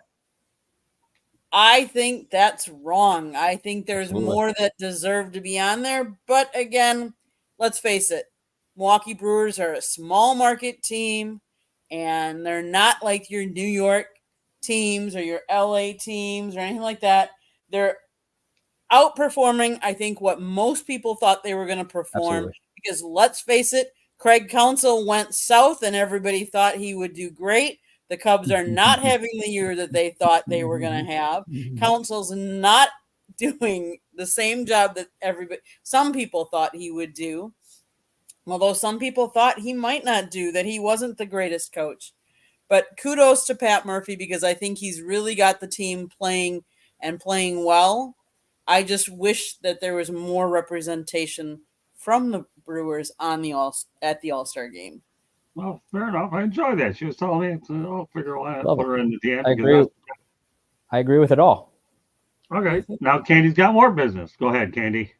I think that's wrong. I think there's more that deserve to be on there. But again, let's face it, Milwaukee Brewers are a small market team, and they're not like your New York teams or your LA teams or anything like that. They're outperforming, I think, what most people thought they were going to perform. Absolutely. Because let's face it, Craig Counsell went south and everybody thought he would do great. The Cubs are not having the year that they thought they were going to have. Counsell's not doing the same job that some people thought he would do. Although some people thought he might not do, that he wasn't the greatest coach. But kudos to Pat Murphy, because I think he's really got the team playing well. I just wish that there was more representation from the Brewers at the All-Star game. Well, fair enough. I enjoy that. She was telling me, I'll figure out how to put her in the DM. I agree with it all. Okay. Now Candy's got more business. Go ahead, Candy.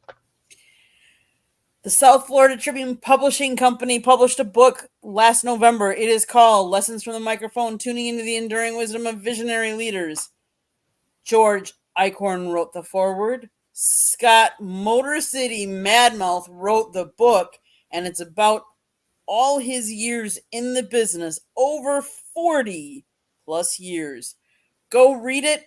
The South Florida Tribune Publishing Company published a book last November. It is called Lessons from the Microphone, Tuning into the Enduring Wisdom of Visionary Leaders. George Eichhorn wrote the foreword. Scott Motor City Madmouth wrote the book, and it's about all his years in the business, over 40 plus years. Go read it.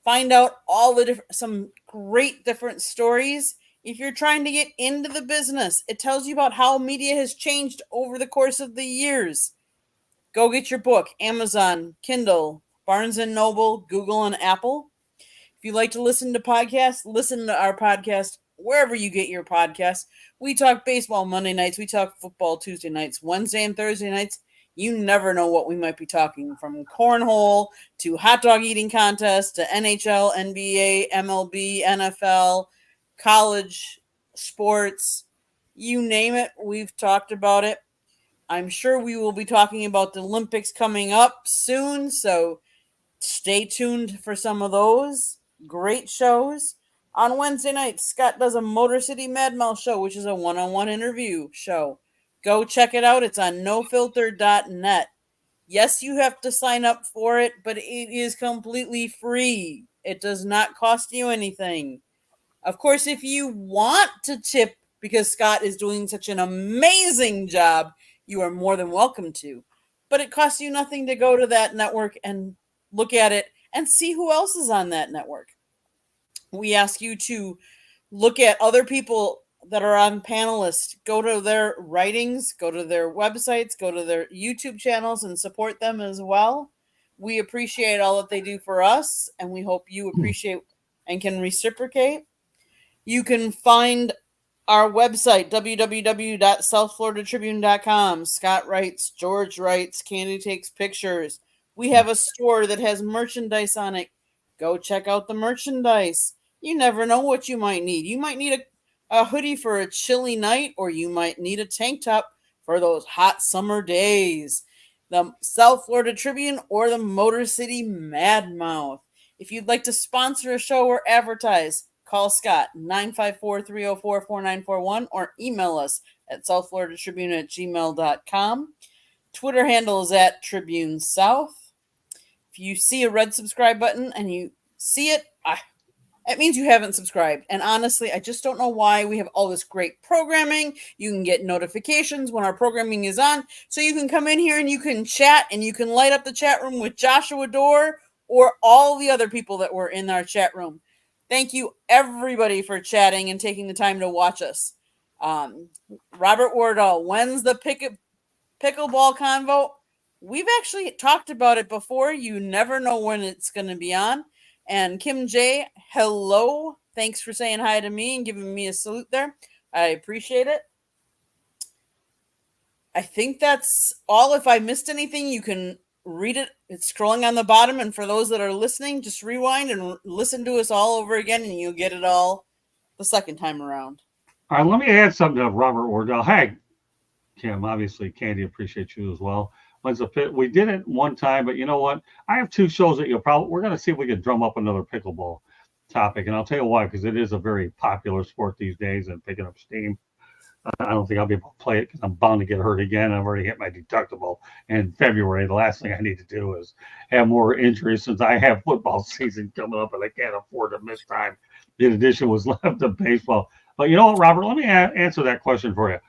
Find out all the some great different stories. If you're trying to get into the business, it tells you about how media has changed over the course of the years. Go get your book, Amazon, Kindle, Barnes and Noble, Google, and Apple. If you like to listen to podcasts, listen to our podcast wherever you get your podcasts. We talk baseball Monday nights. We talk football Tuesday nights, Wednesday and Thursday nights. You never know what we might be talking, from cornhole to hot dog eating contest to NHL, NBA, MLB, NFL, college sports, you name it. We've talked about it. I'm sure we will be talking about the Olympics coming up soon, so stay tuned for some of those great shows. On Wednesday night, Scott does a Motor City Madmouth show, which is a one-on-one interview show. Go check it out. It's on nofilter.net. Yes, you have to sign up for it, but it is completely free. It does not cost you anything. Of course, if you want to tip because Scott is doing such an amazing job, you are more than welcome to. But it costs you nothing to go to that network and look at it and see who else is on that network. We ask you to look at other people that are on panelists, go to their writings, go to their websites, go to their YouTube channels and support them as well. We appreciate all that they do for us, and we hope you appreciate and can reciprocate. You can find our website, www.southfloridatribune.com. Scott writes, George writes, Candy takes pictures. We have a store that has merchandise on it. Go check out the merchandise. You never know what you might need. You might need a hoodie for a chilly night, or you might need a tank top for those hot summer days. The South Florida Tribune or the Motor City Madmouth. If you'd like to sponsor a show or advertise, call Scott, 954-304-4941, or email us at southfloridatribune@gmail.com. Twitter handle is at Tribune South. If you see a red subscribe button and you see it, it means you haven't subscribed. And honestly, I just don't know why. We have all this great programming. You can get notifications when our programming is on. So you can come in here and you can chat, and you can light up the chat room with Joshua Dorr or all the other people that were in our chat room. Thank you, everybody, for chatting and taking the time to watch us. Robert Wardell, when's the pickleball convo? We've actually talked about it before. You never know when it's going to be on. And Kim J, hello. Thanks for saying hi to me and giving me a salute there. I appreciate it. I think that's all. If I missed anything, you can read it. It's scrolling on the bottom. And for those that are listening, just rewind and listen to us all over again, and you'll get it all the second time around. All right, let me add something to Robert Wardell. Hey, Kim, obviously, Candy, appreciate you as well. We did it one time, but you know what? I have two shows that we're going to see if we can drum up another pickleball topic. And I'll tell you why, because it is a very popular sport these days and picking up steam. I don't think I'll be able to play it because I'm bound to get hurt again. I've already hit my deductible in February. The last thing I need to do is have more injuries, since I have football season coming up and I can't afford to miss time. In addition, was left of baseball. But you know what, Robert? Let me answer that question for you.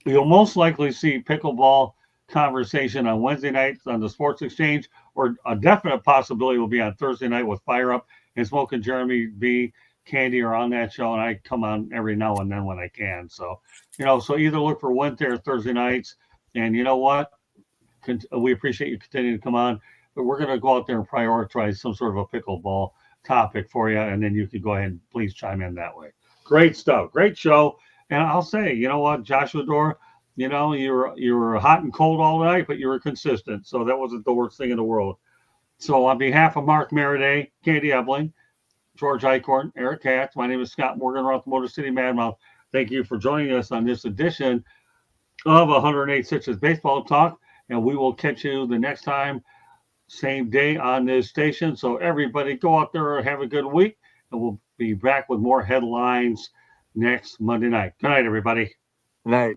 You'll most likely see pickleball conversation on Wednesday nights on the Sports Exchange, or a definite possibility will be on Thursday night with Fire Up and Smoke and Jeremy B. Candy are on that show, and I come on every now and then when I can. So, so either look for Wednesday or Thursday nights. And you know what? We appreciate you continuing to come on, but we're going to go out there and prioritize some sort of a pickleball topic for you, and then you can go ahead and please chime in that way. Great stuff. Great show. And I'll say, you know what, Joshua Dorr, you were hot and cold all night, but you were consistent. So that wasn't the worst thing in the world. So on behalf of Mark Maraday, Candy Ebling, George Eichhorn, Eric Katz, my name is Scott Morgan, we're at the Motor City Madmouth. Thank you for joining us on this edition of 108 Stitches Baseball Talk. And we will catch you the next time, same day on this station. So everybody go out there and have a good week. and we'll be back with more headlines next Monday night. Good night, everybody. Night.